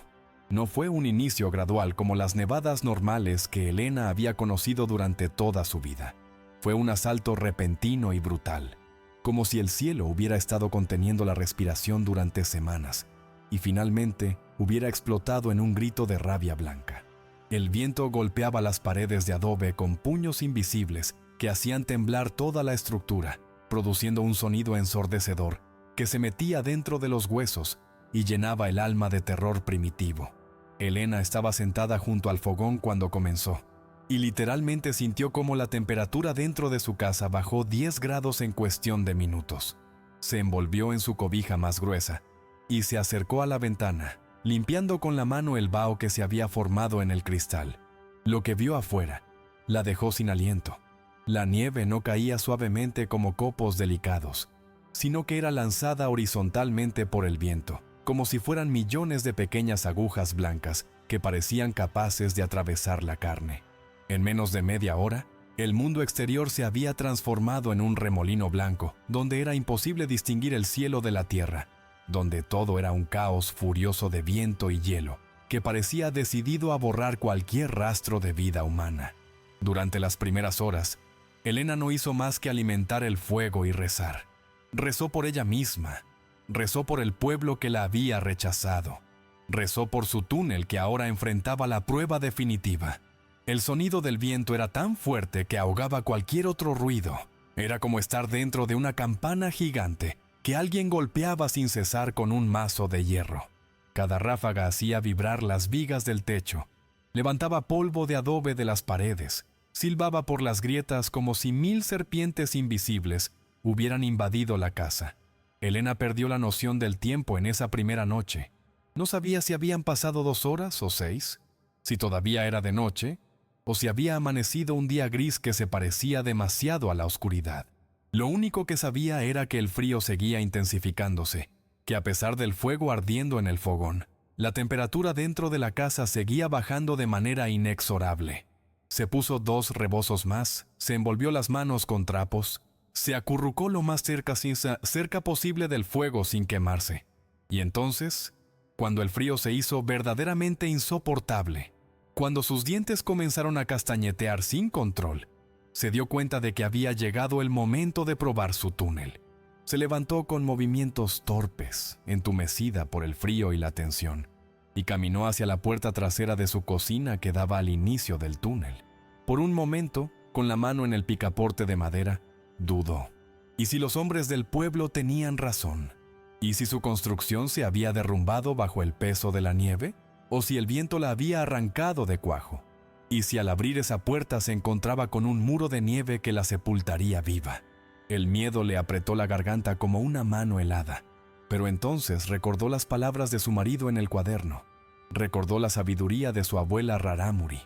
No fue un inicio gradual como las nevadas normales que Elena había conocido durante toda su vida. Fue un asalto repentino y brutal, como si el cielo hubiera estado conteniendo la respiración durante semanas y finalmente hubiera explotado en un grito de rabia blanca. El viento golpeaba las paredes de adobe con puños invisibles que hacían temblar toda la estructura, produciendo un sonido ensordecedor que se metía dentro de los huesos y llenaba el alma de terror primitivo. Elena estaba sentada junto al fogón cuando comenzó, y literalmente sintió cómo la temperatura dentro de su casa bajó 10 grados en cuestión de minutos. Se envolvió en su cobija más gruesa y se acercó a la ventana, limpiando con la mano el vaho que se había formado en el cristal. Lo que vio afuera la dejó sin aliento. La nieve no caía suavemente como copos delicados, sino que era lanzada horizontalmente por el viento, como si fueran millones de pequeñas agujas blancas que parecían capaces de atravesar la carne. En menos de media hora, El mundo exterior se había transformado en un remolino blanco, donde era imposible distinguir el cielo de la tierra, donde todo era un caos furioso de viento y hielo, que parecía decidido a borrar cualquier rastro de vida humana. Durante las primeras horas, Elena no hizo más que alimentar el fuego y rezar. Rezó por ella misma, rezó por el pueblo que la había rechazado, rezó por su túnel que ahora enfrentaba la prueba definitiva. El sonido del viento era tan fuerte que ahogaba cualquier otro ruido. Era como estar dentro de una campana gigante que alguien golpeaba sin cesar con un mazo de hierro. Cada ráfaga hacía vibrar las vigas del techo, levantaba polvo de adobe de las paredes, silbaba por las grietas como si 1000 serpientes invisibles hubieran invadido la casa. Elena perdió la noción del tiempo en esa primera noche. No sabía si habían pasado 2 horas o 6, si todavía era de noche, o si había amanecido un día gris que se parecía demasiado a la oscuridad. Lo único que sabía era que el frío seguía intensificándose, que a pesar del fuego ardiendo en el fogón, la temperatura dentro de la casa seguía bajando de manera inexorable. Se puso 2 rebozos más, se envolvió las manos con trapos, se acurrucó lo más cerca posible del fuego sin quemarse. Y entonces, cuando el frío se hizo verdaderamente insoportable, cuando sus dientes comenzaron a castañetear sin control, se dio cuenta de que había llegado el momento de probar su túnel. Se levantó con movimientos torpes, entumecida por el frío y la tensión, y caminó hacia la puerta trasera de su cocina que daba al inicio del túnel. Por un momento, con la mano en el picaporte de madera, dudó. ¿Y si los hombres del pueblo tenían razón? ¿Y si su construcción se había derrumbado bajo el peso de la nieve? ¿O si el viento la había arrancado de cuajo? ¿Y si al abrir esa puerta se encontraba con un muro de nieve que la sepultaría viva? El miedo le apretó la garganta como una mano helada. Pero entonces recordó las palabras de su marido en el cuaderno. Recordó la sabiduría de su abuela Rarámuri.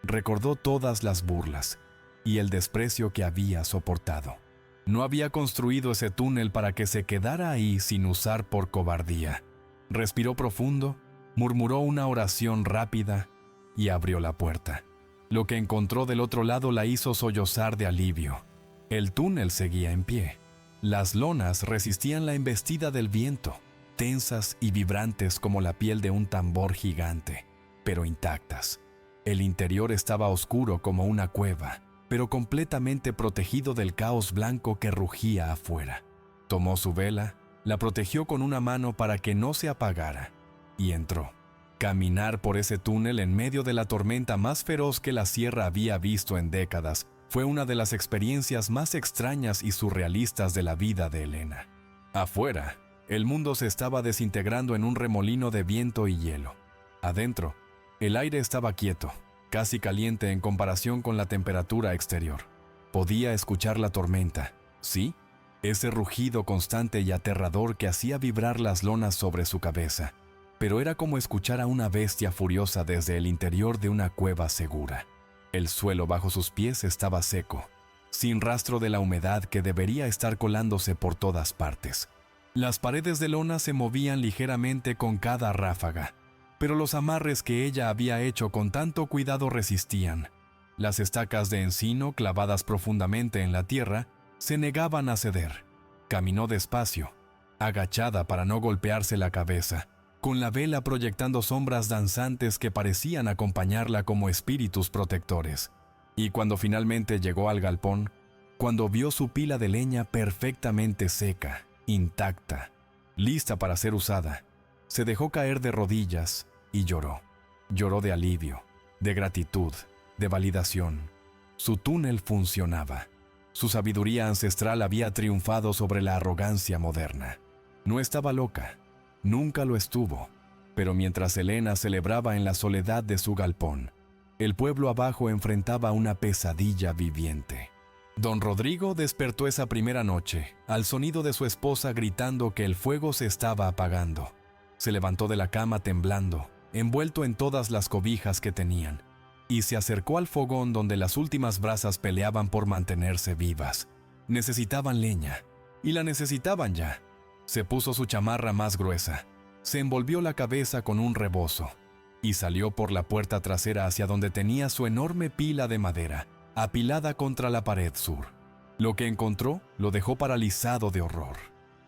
Recordó todas las burlas y el desprecio que había soportado. No había construido ese túnel para que se quedara ahí sin usar por cobardía. Respiró profundo, murmuró una oración rápida y abrió la puerta. Lo que encontró del otro lado la hizo sollozar de alivio. El túnel seguía en pie. Las lonas resistían la embestida del viento, tensas y vibrantes como la piel de un tambor gigante, pero intactas. El interior estaba oscuro como una cueva, pero completamente protegido del caos blanco que rugía afuera. Tomó su vela, la protegió con una mano para que no se apagara, y entró. Caminar por ese túnel en medio de la tormenta más feroz que la sierra había visto en décadas fue una de las experiencias más extrañas y surrealistas de la vida de Elena. Afuera, el mundo se estaba desintegrando en un remolino de viento y hielo. Adentro, el aire estaba quieto, casi caliente en comparación con la temperatura exterior. Podía escuchar la tormenta, sí, ese rugido constante y aterrador que hacía vibrar las lonas sobre su cabeza, pero era como escuchar a una bestia furiosa desde el interior de una cueva segura. El suelo bajo sus pies estaba seco, sin rastro de la humedad que debería estar colándose por todas partes. Las paredes de lona se movían ligeramente con cada ráfaga, pero los amarres que ella había hecho con tanto cuidado resistían. Las estacas de encino, clavadas profundamente en la tierra, se negaban a ceder. Caminó despacio, agachada para no golpearse la cabeza, con la vela proyectando sombras danzantes que parecían acompañarla como espíritus protectores. Y cuando finalmente llegó al galpón, cuando vio su pila de leña perfectamente seca, intacta, lista para ser usada, se dejó caer de rodillas y lloró. Lloró de alivio, de gratitud, de validación. Su túnel funcionaba. Su sabiduría ancestral había triunfado sobre la arrogancia moderna. No estaba loca. Nunca lo estuvo, pero mientras Elena celebraba en la soledad de su galpón, el pueblo abajo enfrentaba una pesadilla viviente. Don Rodrigo despertó esa primera noche al sonido de su esposa gritando que el fuego se estaba apagando. Se levantó de la cama temblando, envuelto en todas las cobijas que tenían, y se acercó al fogón donde las últimas brasas peleaban por mantenerse vivas. Necesitaban leña, y la necesitaban ya. Se puso su chamarra más gruesa, se envolvió la cabeza con un rebozo y salió por la puerta trasera hacia donde tenía su enorme pila de madera, apilada contra la pared sur. Lo que encontró lo dejó paralizado de horror.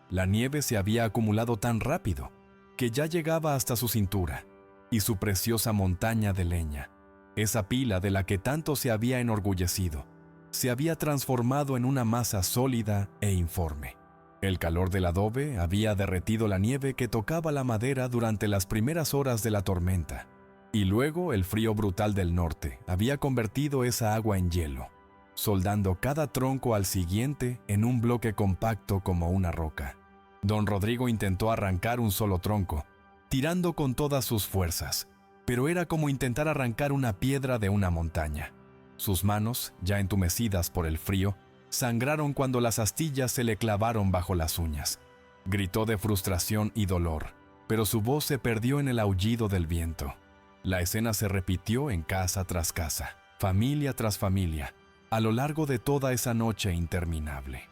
La nieve se había acumulado tan rápido que ya llegaba hasta su cintura, y su preciosa montaña de leña, esa pila de la que tanto se había enorgullecido, se había transformado en una masa sólida e informe. El calor del adobe había derretido la nieve que tocaba la madera durante las primeras horas de la tormenta, y luego el frío brutal del norte había convertido esa agua en hielo, soldando cada tronco al siguiente en un bloque compacto como una roca. Don Rodrigo intentó arrancar un solo tronco, tirando con todas sus fuerzas, pero era como intentar arrancar una piedra de una montaña. Sus manos, ya entumecidas por el frío, sangraron cuando las astillas se le clavaron bajo las uñas. Gritó de frustración y dolor, pero su voz se perdió en el aullido del viento. La escena se repitió en casa tras casa, familia tras familia, a lo largo de toda esa noche interminable.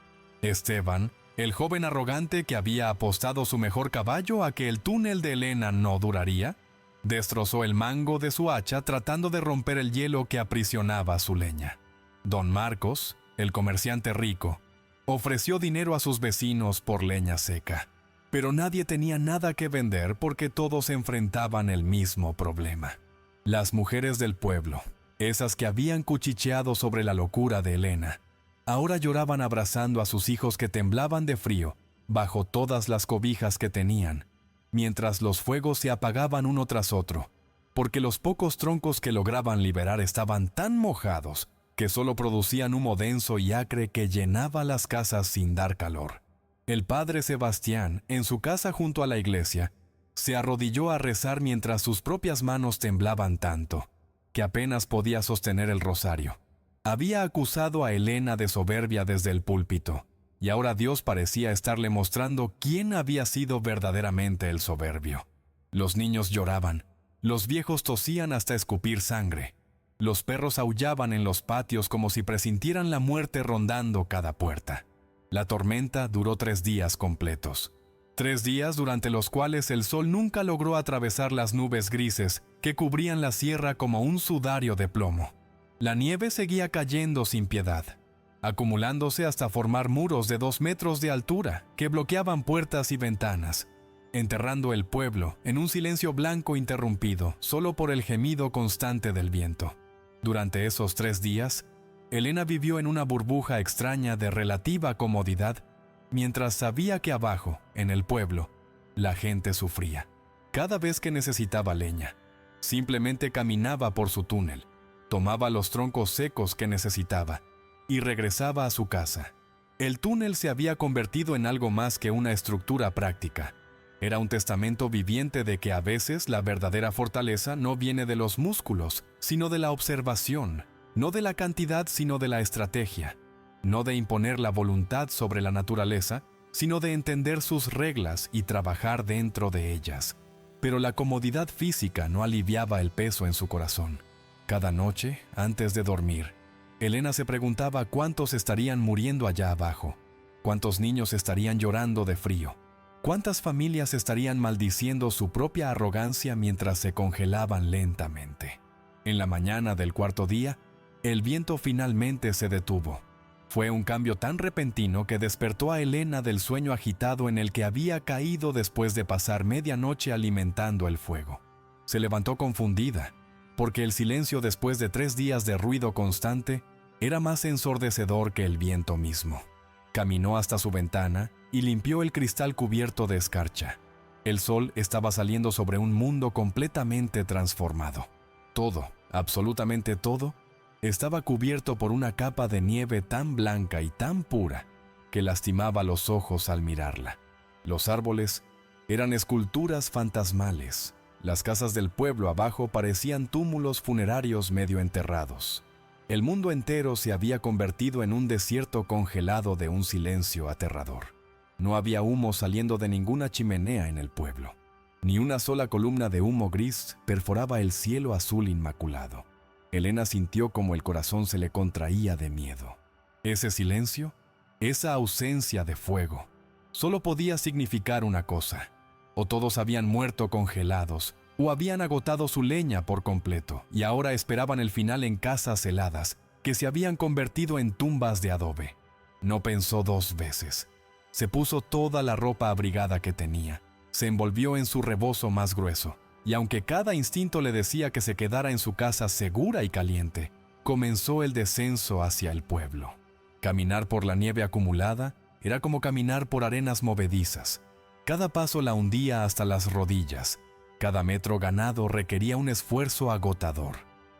Esteban, el joven arrogante que había apostado su mejor caballo a que el túnel de Elena no duraría, destrozó el mango de su hacha tratando de romper el hielo que aprisionaba su leña. Don Marcos, el comerciante rico, ofreció dinero a sus vecinos por leña seca, pero nadie tenía nada que vender porque todos enfrentaban el mismo problema. Las mujeres del pueblo, esas que habían cuchicheado sobre la locura de Elena, ahora lloraban abrazando a sus hijos que temblaban de frío bajo todas las cobijas que tenían, mientras los fuegos se apagaban uno tras otro, porque los pocos troncos que lograban liberar estaban tan mojados que solo producían humo denso y acre que llenaba las casas sin dar calor. El padre Sebastián, en su casa junto a la iglesia, se arrodilló a rezar mientras sus propias manos temblaban tanto que apenas podía sostener el rosario. Había acusado a Elena de soberbia desde el púlpito, y ahora Dios parecía estarle mostrando quién había sido verdaderamente el soberbio. Los niños lloraban, los viejos tosían hasta escupir sangre, los perros aullaban en los patios como si presintieran la muerte rondando cada puerta. La tormenta duró 3 días completos. 3 días durante los cuales el sol nunca logró atravesar las nubes grises que cubrían la sierra como un sudario de plomo. La nieve seguía cayendo sin piedad, acumulándose hasta formar muros de 2 metros de altura que bloqueaban puertas y ventanas, enterrando el pueblo en un silencio blanco interrumpido solo por el gemido constante del viento. Durante esos 3 días, Elena vivió en una burbuja extraña de relativa comodidad, mientras sabía que abajo, en el pueblo, la gente sufría. Cada vez que necesitaba leña, simplemente caminaba por su túnel, tomaba los troncos secos que necesitaba y regresaba a su casa. El túnel se había convertido en algo más que una estructura práctica. Era un testamento viviente de que a veces la verdadera fortaleza no viene de los músculos, sino de la observación, no de la cantidad, sino de la estrategia, no de imponer la voluntad sobre la naturaleza, sino de entender sus reglas y trabajar dentro de ellas. Pero la comodidad física no aliviaba el peso en su corazón. Cada noche, antes de dormir, Elena se preguntaba cuántos estarían muriendo allá abajo, cuántos niños estarían llorando de frío, cuántas familias estarían maldiciendo su propia arrogancia mientras se congelaban lentamente. En la mañana del 4.º día, el viento finalmente se detuvo. Fue un cambio tan repentino que despertó a Elena del sueño agitado en el que había caído después de pasar media noche alimentando el fuego. Se levantó confundida, porque el silencio después de 3 días de ruido constante era más ensordecedor que el viento mismo. Caminó hasta su ventana y limpió el cristal cubierto de escarcha. El sol estaba saliendo sobre un mundo completamente transformado. Todo, absolutamente todo, estaba cubierto por una capa de nieve tan blanca y tan pura que lastimaba los ojos al mirarla. Los árboles eran esculturas fantasmales. Las casas del pueblo abajo parecían túmulos funerarios medio enterrados. El mundo entero se había convertido en un desierto congelado de un silencio aterrador. No había humo saliendo de ninguna chimenea en el pueblo. Ni una sola columna de humo gris perforaba el cielo azul inmaculado. Elena sintió como el corazón se le contraía de miedo. Ese silencio, esa ausencia de fuego, solo podía significar una cosa: o todos habían muerto congelados, o habían agotado su leña por completo y ahora esperaban el final en casas heladas, que se habían convertido en tumbas de adobe. No pensó 2 veces. Se puso toda la ropa abrigada que tenía, se envolvió en su rebozo más grueso, y aunque cada instinto le decía que se quedara en su casa segura y caliente, comenzó el descenso hacia el pueblo. Caminar por la nieve acumulada era como caminar por arenas movedizas. Cada paso la hundía hasta las rodillas. Cada metro ganado requería un esfuerzo agotador.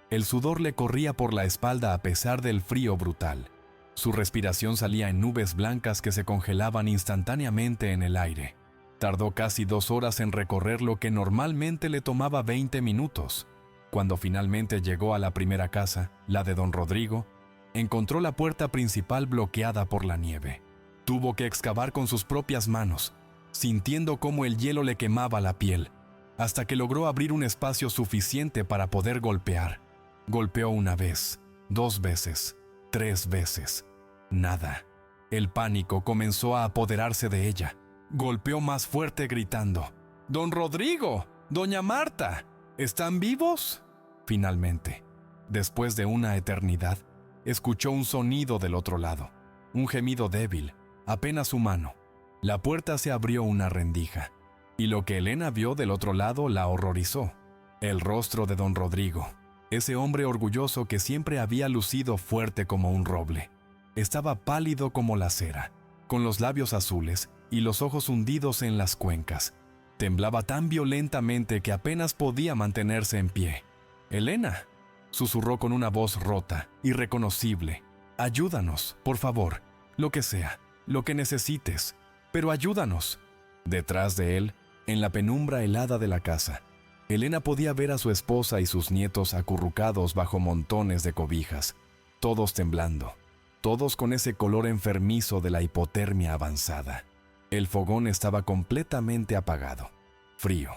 El sudor le corría por la espalda a pesar del frío brutal. Su respiración salía en nubes blancas que se congelaban instantáneamente en el aire. Tardó casi 2 horas en recorrer lo que normalmente le tomaba 20 minutos. Cuando finalmente llegó a la primera casa, la de don Rodrigo, encontró la puerta principal bloqueada por la nieve. Tuvo que excavar con sus propias manos, sintiendo cómo el hielo le quemaba la piel, hasta que logró abrir un espacio suficiente para poder golpear. Golpeó 1 vez, 2 veces, 3 veces. Nada. El pánico comenzó a apoderarse de ella. Golpeó más fuerte gritando: «¡Don Rodrigo! ¡Doña Marta! ¿Están vivos?». Finalmente, después de una eternidad, escuchó un sonido del otro lado. Un gemido débil, apenas humano. La puerta se abrió una rendija, y lo que Elena vio del otro lado la horrorizó. El rostro de don Rodrigo, ese hombre orgulloso que siempre había lucido fuerte como un roble, estaba pálido como la cera, con los labios azules y los ojos hundidos en las cuencas. Temblaba tan violentamente que apenas podía mantenerse en pie. «Elena», susurró con una voz rota, irreconocible. «Ayúdanos, por favor, lo que sea, lo que necesites, pero ayúdanos». Detrás de él, en la penumbra helada de la casa, Elena podía ver a su esposa y sus nietos acurrucados bajo montones de cobijas, todos temblando, todos con ese color enfermizo de la hipotermia avanzada. El fogón estaba completamente apagado, frío,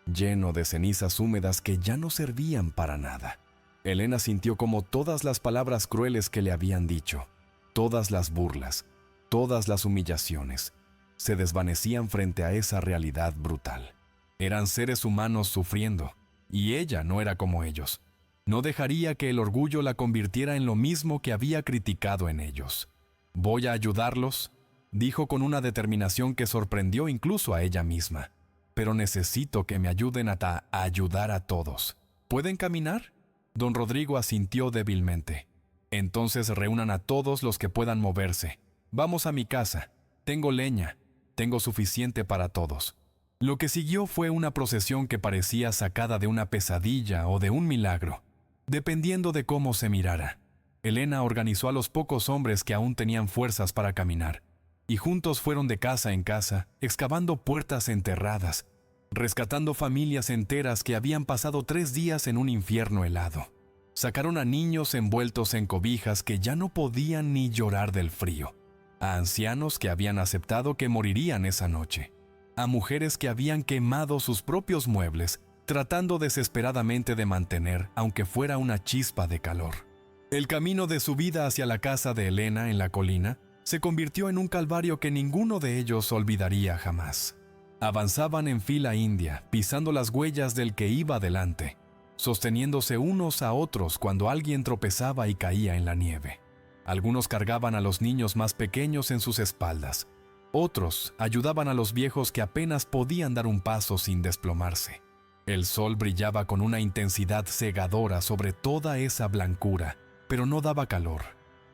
lleno de cenizas húmedas que ya no servían para nada. Elena sintió como todas las palabras crueles que le habían dicho, todas las burlas, todas las humillaciones, se desvanecían frente a esa realidad brutal. Eran seres humanos sufriendo, y ella no era como ellos. No dejaría que el orgullo la convirtiera en lo mismo que había criticado en ellos. «Voy a ayudarlos», dijo con una determinación que sorprendió incluso a ella misma. «Pero necesito que me ayuden a ayudar a todos. ¿Pueden caminar?». Don Rodrigo asintió débilmente. «Entonces reúnan a todos los que puedan moverse. Vamos a mi casa. Tengo leña. Tengo suficiente para todos». Lo que siguió fue una procesión que parecía sacada de una pesadilla o de un milagro, dependiendo de cómo se mirara. Elena organizó a los pocos hombres que aún tenían fuerzas para caminar, y juntos fueron de casa en casa, excavando puertas enterradas, rescatando familias enteras que habían pasado 3 días en un infierno helado. Sacaron a niños envueltos en cobijas que ya no podían ni llorar del frío, a ancianos que habían aceptado que morirían esa noche, a mujeres que habían quemado sus propios muebles, tratando desesperadamente de mantener, aunque fuera una chispa de calor. El camino de subida hacia la casa de Elena en la colina se convirtió en un calvario que ninguno de ellos olvidaría jamás. Avanzaban en fila india, pisando las huellas del que iba delante, sosteniéndose unos a otros cuando alguien tropezaba y caía en la nieve. Algunos cargaban a los niños más pequeños en sus espaldas. Otros ayudaban a los viejos que apenas podían dar un paso sin desplomarse. El sol brillaba con una intensidad cegadora sobre toda esa blancura, pero no daba calor,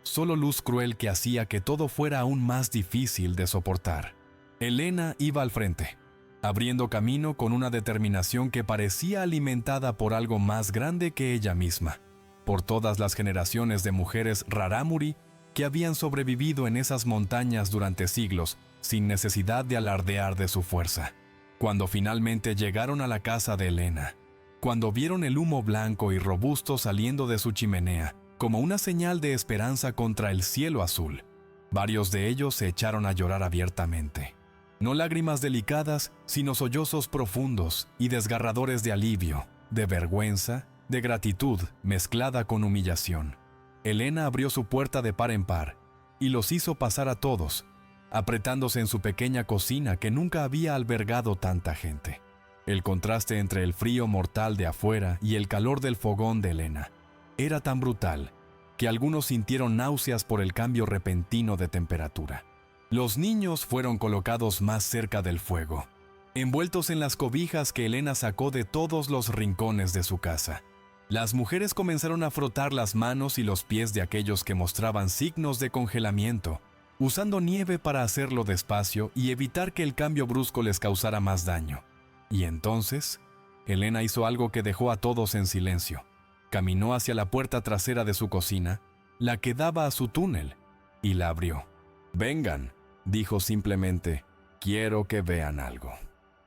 solo luz cruel que hacía que todo fuera aún más difícil de soportar. Elena iba al frente, abriendo camino con una determinación que parecía alimentada por algo más grande que ella misma, por todas las generaciones de mujeres rarámuri que habían sobrevivido en esas montañas durante siglos sin necesidad de alardear de su fuerza. Cuando finalmente llegaron a la casa de Elena, cuando vieron el humo blanco y robusto saliendo de su chimenea, como una señal de esperanza contra el cielo azul, varios de ellos se echaron a llorar abiertamente. No lágrimas delicadas, sino sollozos profundos y desgarradores de alivio, de vergüenza, de gratitud mezclada con humillación. Elena abrió su puerta de par en par y los hizo pasar a todos, apretándose en su pequeña cocina que nunca había albergado tanta gente. El contraste entre el frío mortal de afuera y el calor del fogón de Elena era tan brutal que algunos sintieron náuseas por el cambio repentino de temperatura. Los niños fueron colocados más cerca del fuego, envueltos en las cobijas que Elena sacó de todos los rincones de su casa. Las mujeres comenzaron a frotar las manos y los pies de aquellos que mostraban signos de congelamiento, usando nieve para hacerlo despacio y evitar que el cambio brusco les causara más daño. Y entonces, Elena hizo algo que dejó a todos en silencio. Caminó hacia la puerta trasera de su cocina, la que daba a su túnel, y la abrió. «Vengan», dijo simplemente, «quiero que vean algo».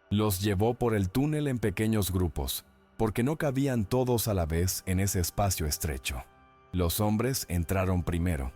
Los llevó por el túnel en pequeños grupos, porque no cabían todos a la vez en ese espacio estrecho. Los hombres entraron primero,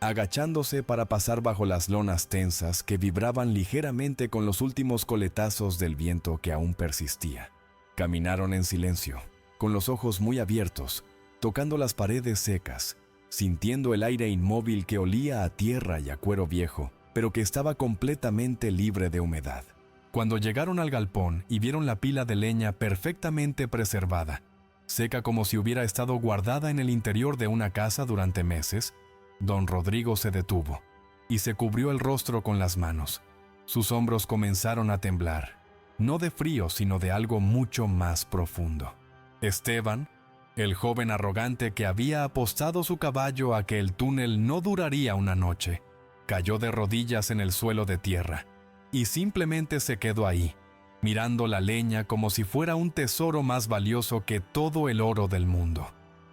agachándose para pasar bajo las lonas tensas que vibraban ligeramente con los últimos coletazos del viento que aún persistía. Caminaron en silencio, con los ojos muy abiertos, tocando las paredes secas, sintiendo el aire inmóvil que olía a tierra y a cuero viejo, pero que estaba completamente libre de humedad. Cuando llegaron al galpón y vieron la pila de leña perfectamente preservada, seca como si hubiera estado guardada en el interior de una casa durante meses, don Rodrigo se detuvo y se cubrió el rostro con las manos. Sus hombros comenzaron a temblar, no de frío, sino de algo mucho más profundo. Esteban, el joven arrogante que había apostado su caballo a que el túnel no duraría una noche, cayó de rodillas en el suelo de tierra y simplemente se quedó ahí, mirando la leña como si fuera un tesoro más valioso que todo el oro del mundo.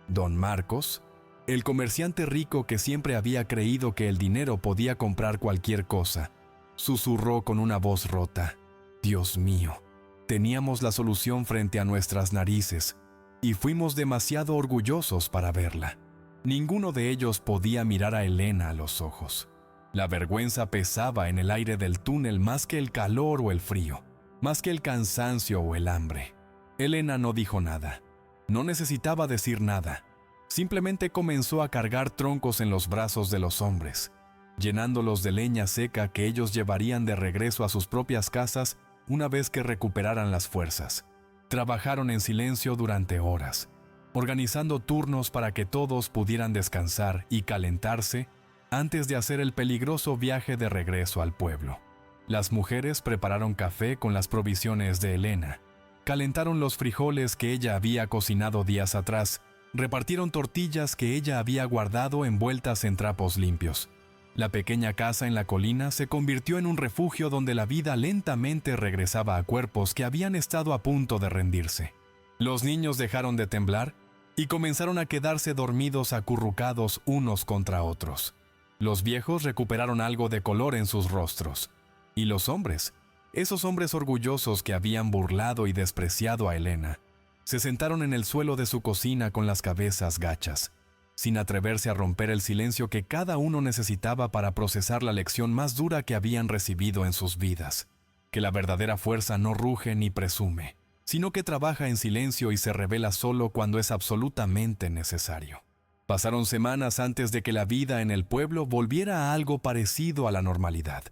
Don Marcos, el comerciante rico que siempre había creído que el dinero podía comprar cualquier cosa, susurró con una voz rota: «Dios mío, teníamos la solución frente a nuestras narices y fuimos demasiado orgullosos para verla». Ninguno de ellos podía mirar a Elena a los ojos. La vergüenza pesaba en el aire del túnel más que el calor o el frío, más que el cansancio o el hambre. Elena no dijo nada. No necesitaba decir nada. Simplemente comenzó a cargar troncos en los brazos de los hombres, llenándolos de leña seca que ellos llevarían de regreso a sus propias casas una vez que recuperaran las fuerzas. Trabajaron en silencio durante horas, organizando turnos para que todos pudieran descansar y calentarse antes de hacer el peligroso viaje de regreso al pueblo. Las mujeres prepararon café con las provisiones de Elena, calentaron los frijoles que ella había cocinado días atrás, repartieron tortillas que ella había guardado envueltas en trapos limpios. La pequeña casa en la colina se convirtió en un refugio donde la vida lentamente regresaba a cuerpos que habían estado a punto de rendirse. Los niños dejaron de temblar y comenzaron a quedarse dormidos acurrucados unos contra otros. Los viejos recuperaron algo de color en sus rostros. Y los hombres, esos hombres orgullosos que habían burlado y despreciado a Elena, se sentaron en el suelo de su cocina con las cabezas gachas, sin atreverse a romper el silencio que cada uno necesitaba para procesar la lección más dura que habían recibido en sus vidas: que la verdadera fuerza no ruge ni presume, sino que trabaja en silencio y se revela solo cuando es absolutamente necesario. Pasaron semanas antes de que la vida en el pueblo volviera a algo parecido a la normalidad,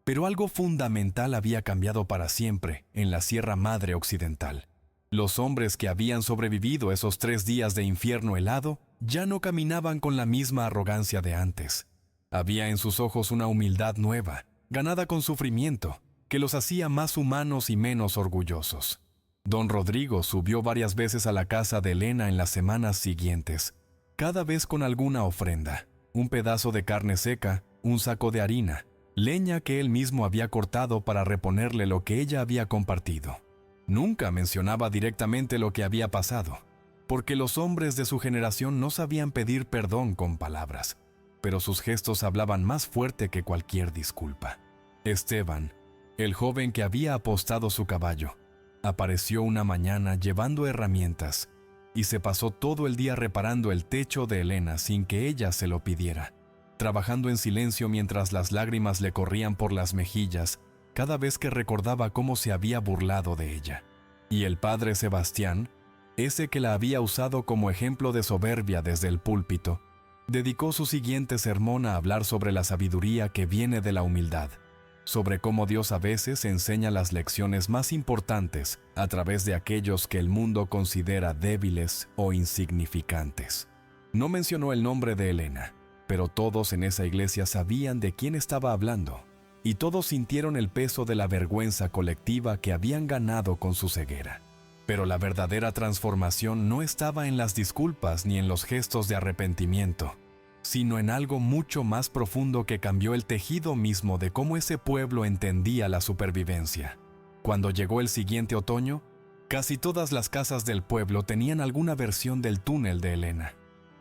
pero algo fundamental había cambiado para siempre en la Sierra Madre Occidental. Los hombres que habían sobrevivido esos 3 días de infierno helado ya no caminaban con la misma arrogancia de antes. Había en sus ojos una humildad nueva, ganada con sufrimiento, que los hacía más humanos y menos orgullosos. Don Rodrigo subió varias veces a la casa de Elena en las semanas siguientes, cada vez con alguna ofrenda: un pedazo de carne seca, un saco de harina, leña que él mismo había cortado para reponerle lo que ella había compartido. Nunca mencionaba directamente lo que había pasado, porque los hombres de su generación no sabían pedir perdón con palabras, pero sus gestos hablaban más fuerte que cualquier disculpa. Esteban, el joven que había apostado su caballo, apareció una mañana llevando herramientas y se pasó todo el día reparando el techo de Elena sin que ella se lo pidiera, trabajando en silencio mientras las lágrimas le corrían por las mejillas cada vez que recordaba cómo se había burlado de ella. Y el padre Sebastián, ese que la había usado como ejemplo de soberbia desde el púlpito, dedicó su siguiente sermón a hablar sobre la sabiduría que viene de la humildad, sobre cómo Dios a veces enseña las lecciones más importantes a través de aquellos que el mundo considera débiles o insignificantes. No mencionó el nombre de Elena, pero todos en esa iglesia sabían de quién estaba hablando, y todos sintieron el peso de la vergüenza colectiva que habían ganado con su ceguera. Pero la verdadera transformación no estaba en las disculpas ni en los gestos de arrepentimiento, sino en algo mucho más profundo que cambió el tejido mismo de cómo ese pueblo entendía la supervivencia. Cuando llegó el siguiente otoño, casi todas las casas del pueblo tenían alguna versión del túnel de Elena.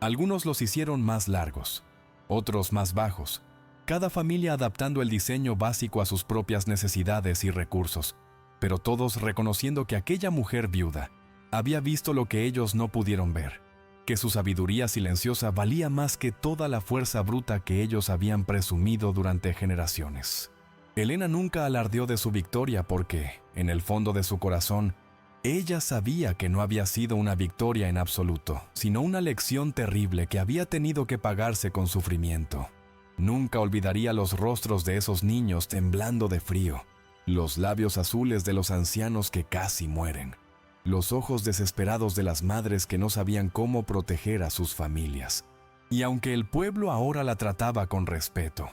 Algunos los hicieron más largos, otros más bajos, cada familia adaptando el diseño básico a sus propias necesidades y recursos, pero todos reconociendo que aquella mujer viuda había visto lo que ellos no pudieron ver, que su sabiduría silenciosa valía más que toda la fuerza bruta que ellos habían presumido durante generaciones. Elena nunca alardeó de su victoria porque, en el fondo de su corazón, ella sabía que no había sido una victoria en absoluto, sino una lección terrible que había tenido que pagarse con sufrimiento. Nunca olvidaría los rostros de esos niños temblando de frío, los labios azules de los ancianos que casi mueren, los ojos desesperados de las madres que no sabían cómo proteger a sus familias. Y aunque el pueblo ahora la trataba con respeto,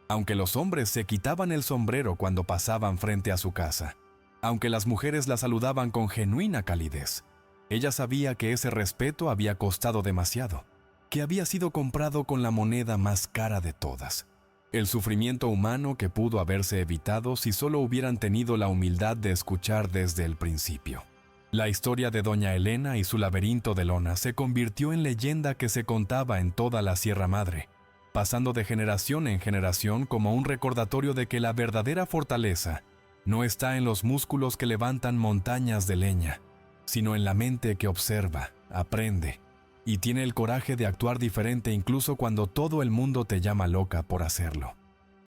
aunque los hombres se quitaban el sombrero cuando pasaban frente a su casa, aunque las mujeres la saludaban con genuina calidez, ella sabía que ese respeto había costado demasiado, que había sido comprado con la moneda más cara de todas. El sufrimiento humano que pudo haberse evitado si solo hubieran tenido la humildad de escuchar desde el principio. La historia de Doña Elena y su laberinto de lona se convirtió en leyenda que se contaba en toda la Sierra Madre, pasando de generación en generación como un recordatorio de que la verdadera fortaleza no está en los músculos que levantan montañas de leña, sino en la mente que observa, aprende y tiene el coraje de actuar diferente incluso cuando todo el mundo te llama loca por hacerlo.